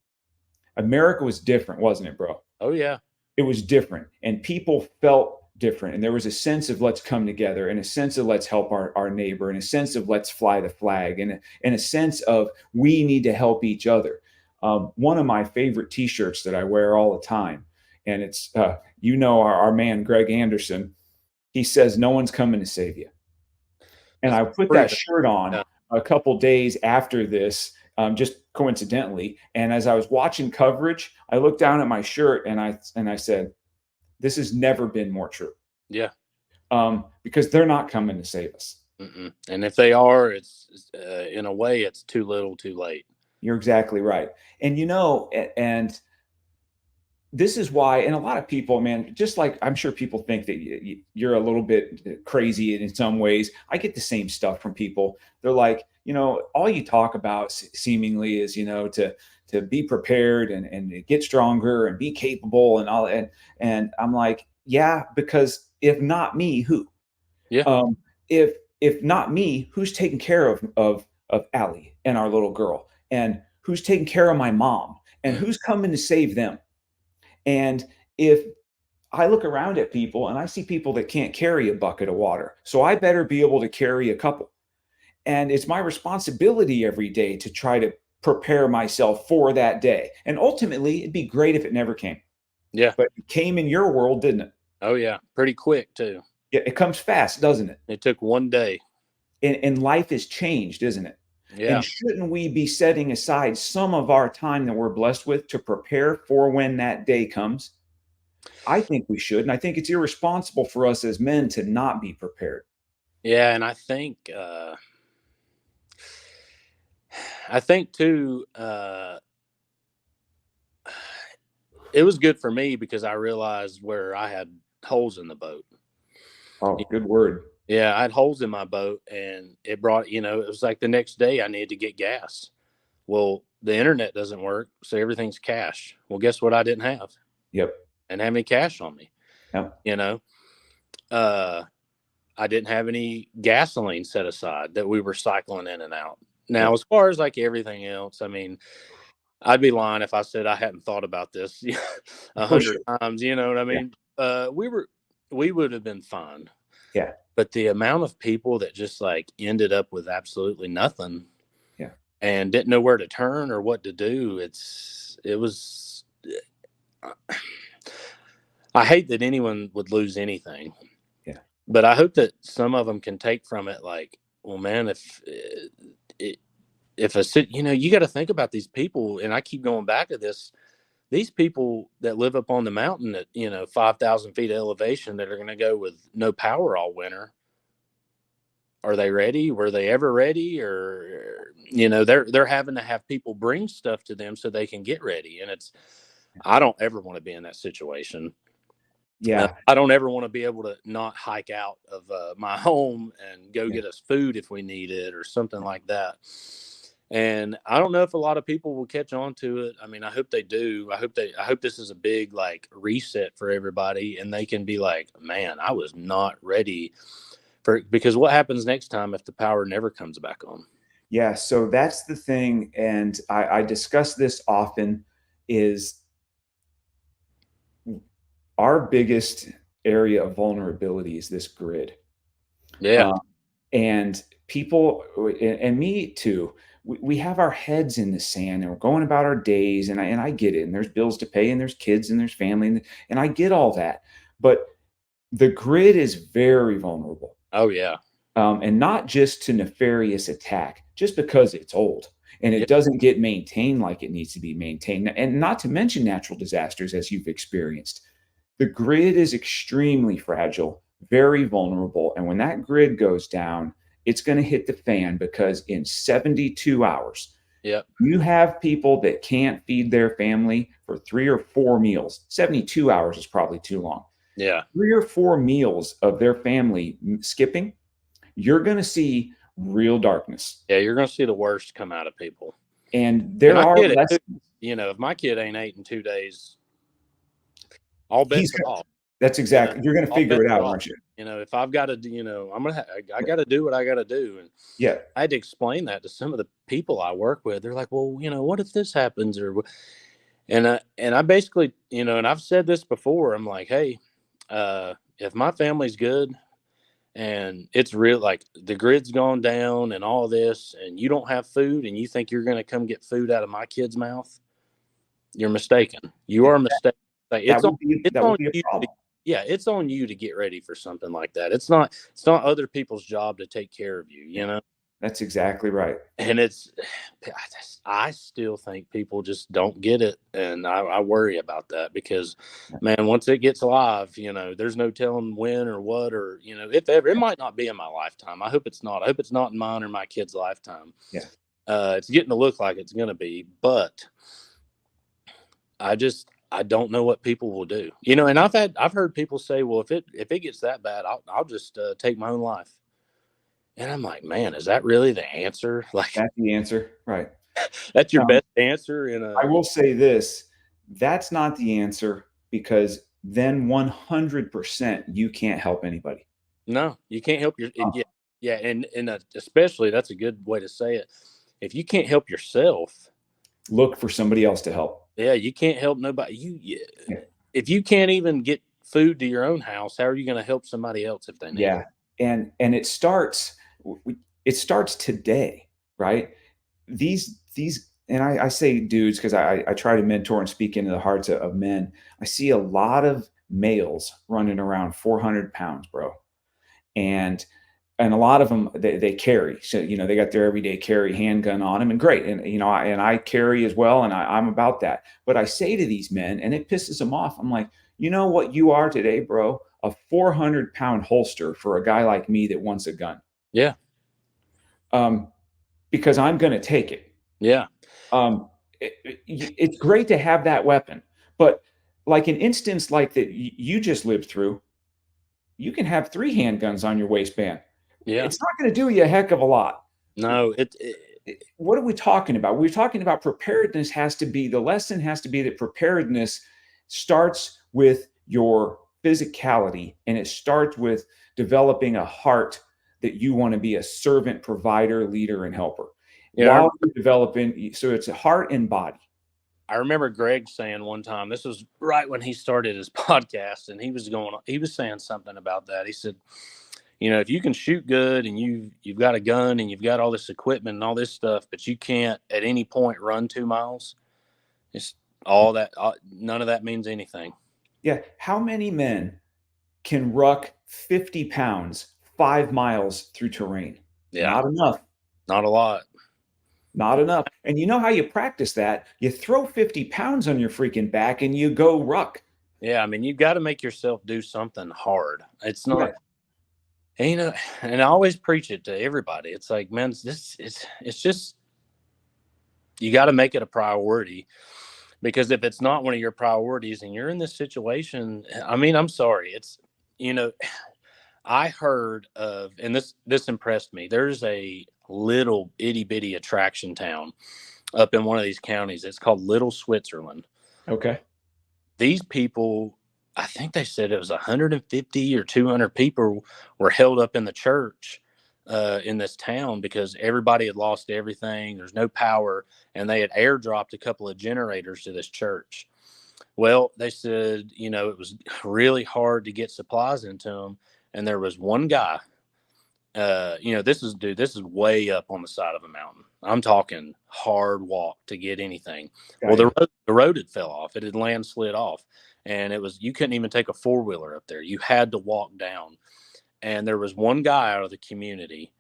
America was different, wasn't it, bro? Oh yeah. It was different, and people felt different, and there was a sense of let's come together, and a sense of let's help our neighbor, and a sense of let's fly the flag, and a sense of we need to help each other. One of my favorite T-shirts that I wear all the time, and it's our man Greg Anderson. He says, "No one's coming to save you," and I put that shirt on a couple days after this, just coincidentally. And as I was watching coverage, I looked down at my shirt and I said, "This has never been more true." Yeah. Because they're not coming to save us. Mm-mm. And if they are, it's in a way, it's too little, too late. You're exactly right. And and this is why, and a lot of people, man, just like I'm sure people think that you're a little bit crazy in some ways. I get the same stuff from people. They're like, all you talk about seemingly is, to be prepared and get stronger and be capable and all. And I'm like, yeah, because if not me, who? Yeah. If not me, who's taking care of Allie and our little girl, and who's taking care of my mom, and who's coming to save them? And if I look around at people and I see people that can't carry a bucket of water, so I better be able to carry a couple. And it's my responsibility every day to try to prepare myself for that day. And ultimately, it'd be great if it never came. Yeah. But it came in your world, didn't it? Oh, yeah. Pretty quick, too. Yeah, it comes fast, doesn't it? It took one day. And life has changed, isn't it? Yeah. And shouldn't we be setting aside some of our time that we're blessed with to prepare for when that day comes? I think we should. And I think it's irresponsible for us as men to not be prepared. Yeah. And I think too, it was good for me because I realized where I had holes in the boat. Oh, good word. Yeah, I had holes in my boat, and it brought, it was like the next day I needed to get gas. Well, the internet doesn't work, so everything's cash. Well, guess what I didn't have? Yep. I didn't have any cash on me. Yep. I didn't have any gasoline set aside that we were cycling in and out. Now, as far as like everything else, I mean, I'd be lying if I said I hadn't thought about this 100 times. You know what I mean? Yeah. We would have been fine. Yeah. But the amount of people that just like ended up with absolutely nothing, and didn't know where to turn or what to do. It was. I hate that anyone would lose anything. Yeah. But I hope that some of them can take from it, like, well, man, if you got to think about these people, and I keep going back to this. these people that live up on the mountain at 5,000 feet elevation that are going to go with no power all winter, are they ready? Were they ever ready? Or they're having to have people bring stuff to them so they can get ready. And I don't ever want to be in that situation. Yeah. I don't ever want to be able to not hike out of my home and go Yeah. get us food if we need it or something like that. And I don't know if a lot of people will catch on to it. I mean, I hope they do. I hope this is a big like reset for everybody, and they can be like, man, I was not ready because what happens next time if the power never comes back on? Yeah. So that's the thing. And I discuss this often is our biggest area of vulnerability is this grid. Yeah. Um, and people, and me too, we have our heads in the sand and we're going about our days. And I get it. And there's bills to pay and there's kids and there's family. And I get all that. But the grid is very vulnerable. Oh yeah. And not just to nefarious attack, just because it's old and Yeah. it doesn't get maintained like it needs to be maintained. And not to mention natural disasters, as you've experienced. The grid is extremely fragile, very vulnerable. And when that grid goes down, it's going to hit the fan because in 72 hours, Yep. you have people that can't feed their family for 3 or 4 meals. 72 hours is probably too long. Yeah. 3 or 4 meals of their family skipping, you're going to see real darkness. Yeah. You're going to see the worst come out of people. And And there I are get it. lessons. If my kid ain't ate in 2 days, all He's bets are off. That's exactly. You're going to All figure bets it out, are off. aren't you? If I've got to, I got to do what I got to do. And Yeah. I had to explain that to some of the people I work with. They're like, well, what if this happens? And I basically, and I've said this before. I'm like, hey, if my family's good and it's real, like the grid's gone down and all this, and you don't have food and you think you're going to come get food out of my kid's mouth, you're mistaken. You Yeah. are mistaken. Like, That would be it's that on would be a you. problem. Yeah, it's on you to get ready for something like that. It's not other people's job to take care of you, That's exactly right. And I still think people just don't get it, and I worry about that because, man, once it gets live, there's no telling when or what, or if ever. It might not be in my lifetime. I hope it's not. I hope it's not in mine or my kid's lifetime. Yeah. It's getting to look like it's going to be, but I don't know what people will do. And I've heard people say, well, if it gets that bad, I'll just take my own life. And I'm like, man, is that really the answer? Like, That's the answer. Right. that's your best answer in I will say this, that's not the answer because then 100% you can't help anybody. No, you can't help Oh, yeah, yeah, and especially that's a good way to say it. If you can't help yourself, look for somebody else to help. yeah, you can't help nobody. Yeah. If you can't even get food to your own house, how are you going to help somebody else if they need it? Yeah. And it starts today, right? These and I say dudes because I try to mentor and speak into the hearts of men. I see a lot of males running around 400 pounds, bro. And a lot of them they carry, so they got their everyday carry handgun on them, and great, and I carry as well, and I'm about that. But I say to these men, and it pisses them off, I'm like, you know what you are today, bro? A 400-pound holster for a guy like me that wants a gun. Yeah. Because I'm going to take it. Yeah. It's great to have that weapon, but like an instance like that you just lived through, you can have 3 handguns on your waistband. Yeah. It's not going to do you a heck of a lot. No, what are we talking about? We're talking about preparedness. The lesson has to be that preparedness starts with your physicality, and it starts with developing a heart that you want to be a servant, provider, leader, and helper. Yeah. While you're developing, so it's a heart and body. I remember Greg saying one time, this was right when he started his podcast, and he was saying something about that. He said, if you can shoot good and you've got a gun and you've got all this equipment and all this stuff, but you can't at any point run 2 miles, it's all that, none of that means anything. Yeah. How many men can ruck 50 pounds 5 miles through terrain? Yeah. Not enough. Not a lot. Not enough. And you know how you practice that? You throw 50 pounds on your freaking back and you go ruck. Yeah, I mean, you got to make yourself do something hard. It's Yeah. not, and, and I always preach it to everybody. It's like, man, it's just you got to make it a priority, because if it's not one of your priorities and you're in this situation, I mean, I'm sorry. It's, you know, I heard of, and this impressed me. There's a little itty bitty attraction town up in one of these counties. It's called Little Switzerland. Okay. These people, I think they said it was 150 or 200 people were held up in the church in this town because everybody had lost everything. There's no power, and they had airdropped a couple of generators to this church. Well, they said, it was really hard to get supplies into them, and there was one guy. This is way up on the side of a mountain. I'm talking hard walk to get anything. Got Well, you. the road had fell off. It had landslid off, and you couldn't even take a four-wheeler up there. You had to walk down. And there was one guy out of the community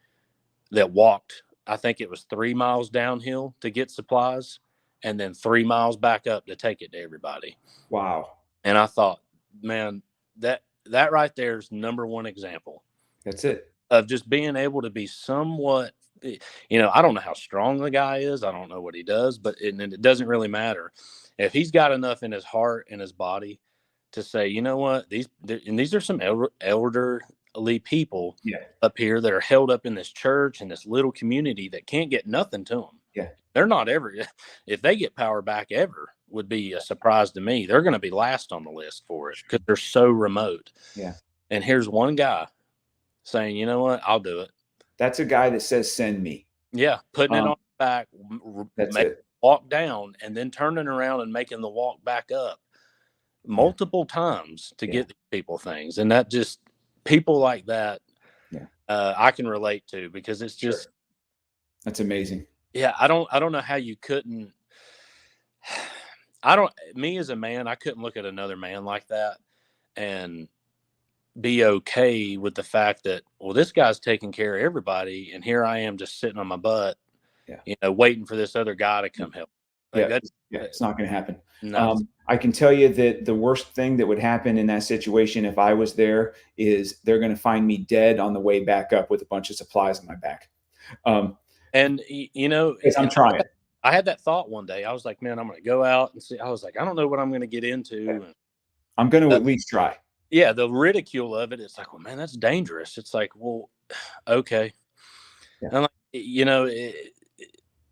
that walked, I think it was 3 miles downhill to get supplies, and then 3 miles back up to take it to everybody. Wow. And I thought, man, that right there is number one example. That's it. Of just being able to be somewhat, I don't know how strong the guy is. I don't know what he does, but it doesn't really matter. If he's got enough in his heart and his body to say, you know what, these are some elderly people Yeah. up here that are held up in this church and this little community that can't get nothing to them. Yeah. They're not ever, if they get power back ever, would be a surprise to me. They're going to be last on the list for it because they're so remote. Yeah. And here's one guy saying, you know what, I'll do it. That's a guy that says, send me. Yeah. Putting it on the back, That's it. walk down, and then turning around and making the walk back up multiple times to get these people things. And that just, people like that, I can relate to, because it's just, that's amazing. Yeah. I don't know how you couldn't, me as a man, I couldn't look at another man like that and be okay with the fact that, well, this guy's taking care of everybody, and here I am just sitting on my butt, waiting for this other guy to come help. Like it's not going to happen. No. I can tell you that the worst thing that would happen in that situation, if I was there, is they're going to find me dead on the way back up with a bunch of supplies on my back. And I'm trying. I had that thought one day. I was like, man, I'm going to go out and see. I was like, I don't know what I'm going to get into. I'm going to at least try. Yeah, the ridicule of it, it's like, well, man, that's dangerous. It's like, well, okay. Yeah. And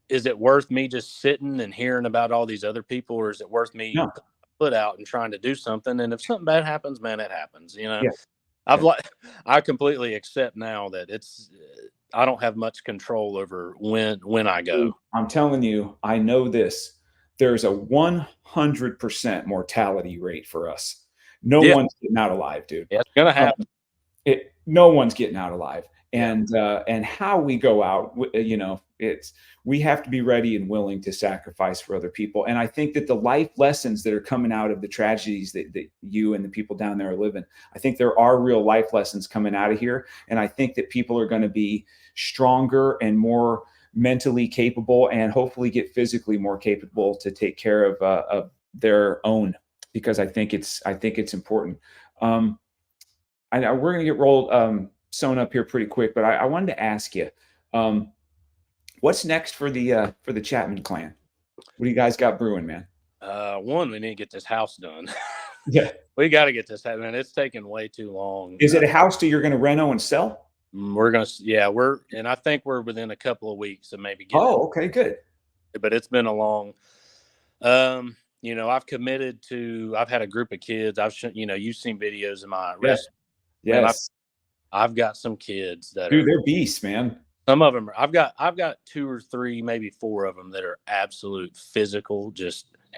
is it worth me just sitting and hearing about all these other people, or is it worth me putting my foot out and trying to do something? And if something bad happens, man, it happens. I completely accept now that I don't have much control over when I go. I'm telling you, I know this. There's a 100% mortality rate for us. No one's getting out alive, dude. Yeah, it's gonna happen. No one's getting out alive. And how we go out, we have to be ready and willing to sacrifice for other people. And I think that the life lessons that are coming out of the tragedies that you and the people down there are living, I think there are real life lessons coming out of here. And I think that people are going to be stronger and more mentally capable, and hopefully get physically more capable to take care of their own, because I think it's important. I know we're going to get sewn up here pretty quick, but I wanted to ask you, what's next for the Chatman clan? What do you guys got brewing, man? One, we need to get this house done. Yeah, we got to get this house, man. It's taking way too long. Is it a house that you're going to reno and sell? And I think we're within a couple of weeks of maybe getting. Oh, okay, good. But it's been a long. I've committed to. I've had a group of kids. You've seen videos of my rest. Yes. I've got some kids that they're beasts, man. Some of them I've got 2 or 3, maybe 4 of them that are absolute physical,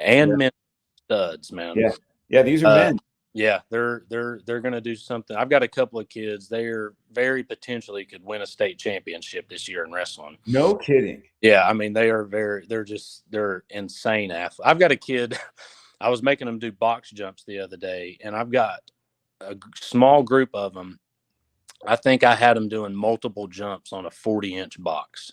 men studs, man. Yeah, these are men. Yeah, they're going to do something. I've got a couple of kids. They're very potentially could win a state championship this year in wrestling. No kidding. Yeah, I mean they're insane athletes. I've got a kid. I was making them do box jumps the other day, and I've got a small group of them. I think I had them doing multiple jumps on a 40-inch box.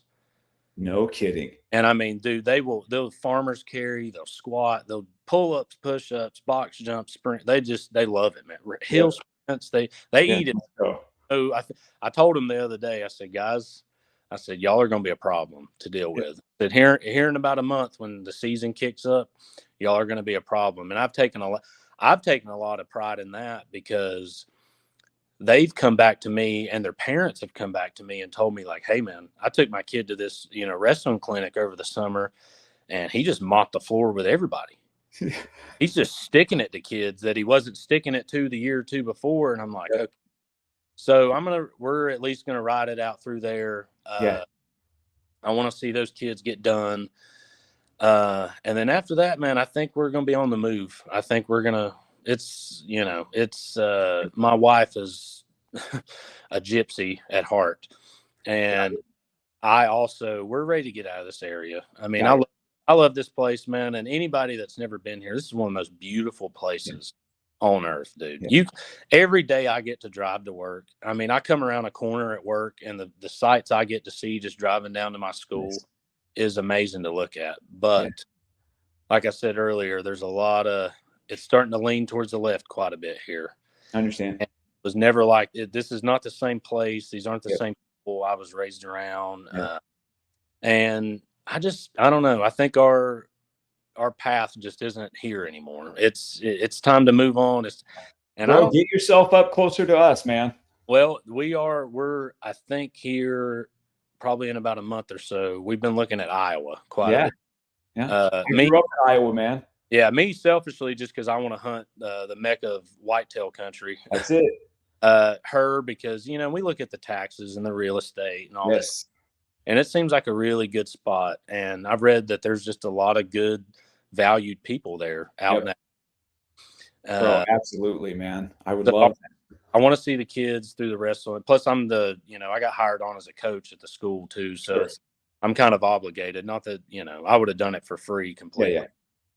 No kidding. And I mean, dude, they'll farmers carry, they'll squat, they'll pull ups, push ups, box jumps, sprint. They love it, man. Hill Yep. sprints, they Yeah. eat it. Let's go. So I told them the other day, I said, guys, I said, y'all are going to be a problem to deal Yeah. with. I said, here in about a month when the season kicks up, y'all are going to be a problem. And I've taken a lot of pride in that because they've come back to me and their parents have come back to me and told me like, hey man, I took my kid to this, wrestling clinic over the summer and he just mopped the floor with everybody. He's just sticking it to kids that he wasn't sticking it to the year or two before. And I'm like, Yep. okay. So we're at least going to ride it out through there. Yeah. I want to see those kids get done. And then after that, man, I think we're going to be on the move. I think we're going to, my wife is a gypsy at heart. And we're ready to get out of this area. I mean, I love this place, man. And anybody that's never been here, this is one of the most beautiful places on earth, dude. Yeah. Every day I get to drive to work. I mean, I come around a corner at work and the sights I get to see just driving down to my school is amazing to look at. But like I said earlier, it's starting to lean towards the left quite a bit here. I understand. And it was never like it. This is not the same place. These aren't the same people I was raised around. And I don't know. I think our path just isn't here anymore. It's time to move on. Bro, get yourself up closer to us, man. Well, we're I think here probably in about a month or so. We've been looking at Iowa quite a bit. Yeah. I grew up in Iowa, man. Yeah, me selfishly, just because I want to hunt the mecca of whitetail country. That's it. Her, because we look at the taxes and the real estate and all this, and it seems like a really good spot. And I've read that there's just a lot of good, valued people there out in that. Bro, absolutely, man. I would love that. I want to see the kids through the wrestling. Plus, I'm I got hired on as a coach at the school too, so I'm kind of obligated. Not that I would have done it for free completely.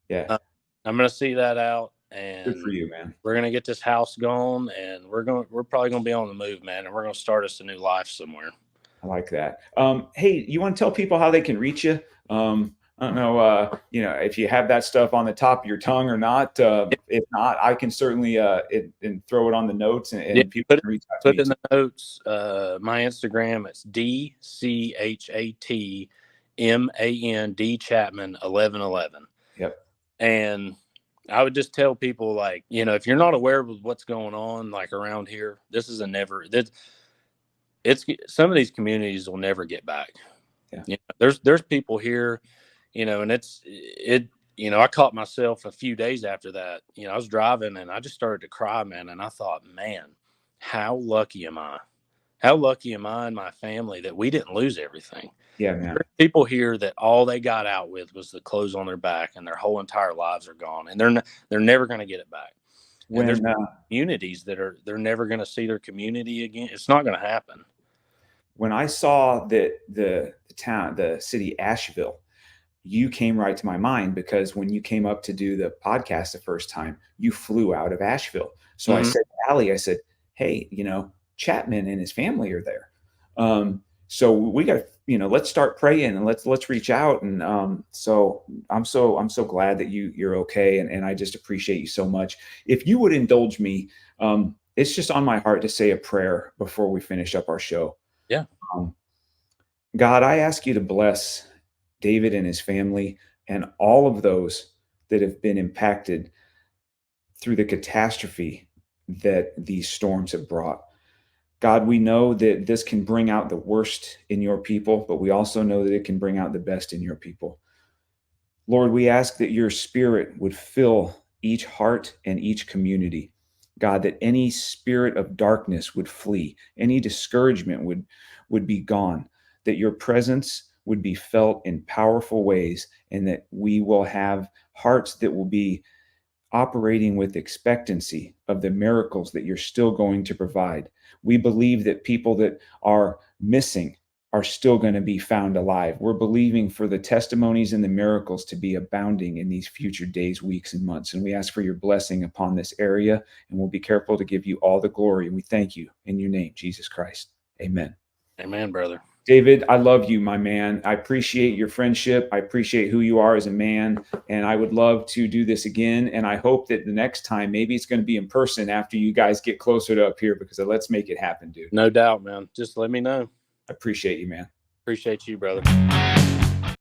Yeah. I'm gonna see that out, and good for you, man. We're gonna get this house going, and we're probably gonna be on the move, man, and we're gonna start us a new life somewhere. I like that. Hey, you want to tell people how they can reach you? I don't know, if you have that stuff on the top of your tongue or not. If not, I can certainly and throw it on the notes and people can reach out to me. Put in the notes. My Instagram, it's DCHATMAN Chatman 1111. Yep. And I would just tell people, like, if you're not aware of what's going on, like around here, this is some of these communities will never get back. Yeah. There's people here, and I caught myself a few days after that. I was driving and I just started to cry, man. And I thought, man, how lucky am I? How lucky am I and my family that we didn't lose everything? Yeah, man. There's people here that all they got out with was the clothes on their back, and their whole entire lives are gone, and they're never going to get it back. And there's communities they're never going to see their community again. It's not going to happen. When I saw that the city Asheville, you came right to my mind, because when you came up to do the podcast the first time, you flew out of Asheville. So I said to Allie, I said, hey, Chatman and his family are there. So we got to, let's start praying and let's reach out. And so I'm so glad that you're okay. And I just appreciate you so much. If you would indulge me, it's just on my heart to say a prayer before we finish up our show. Yeah. God, I ask you to bless David and his family and all of those that have been impacted through the catastrophe that these storms have brought. God, we know that this can bring out the worst in your people, but we also know that it can bring out the best in your people. Lord, we ask that your spirit would fill each heart and each community. God, that any spirit of darkness would flee, any discouragement would be gone, that your presence would be felt in powerful ways, and that we will have hearts that will be operating with expectancy of the miracles that you're still going to provide. We believe that people that are missing are still going to be found alive. We're believing for the testimonies and the miracles to be abounding in these future days, weeks, and months. And we ask for your blessing upon this area, and we'll be careful to give you all the glory. And we thank you in your name, Jesus Christ. Amen. Amen, brother. David, I love you, my man. I appreciate your friendship. I appreciate who you are as a man. And I would love to do this again. And I hope that the next time, maybe it's going to be in person after you guys get closer to up here, because let's make it happen, dude. No doubt, man. Just let me know. I appreciate you, man. Appreciate you, brother.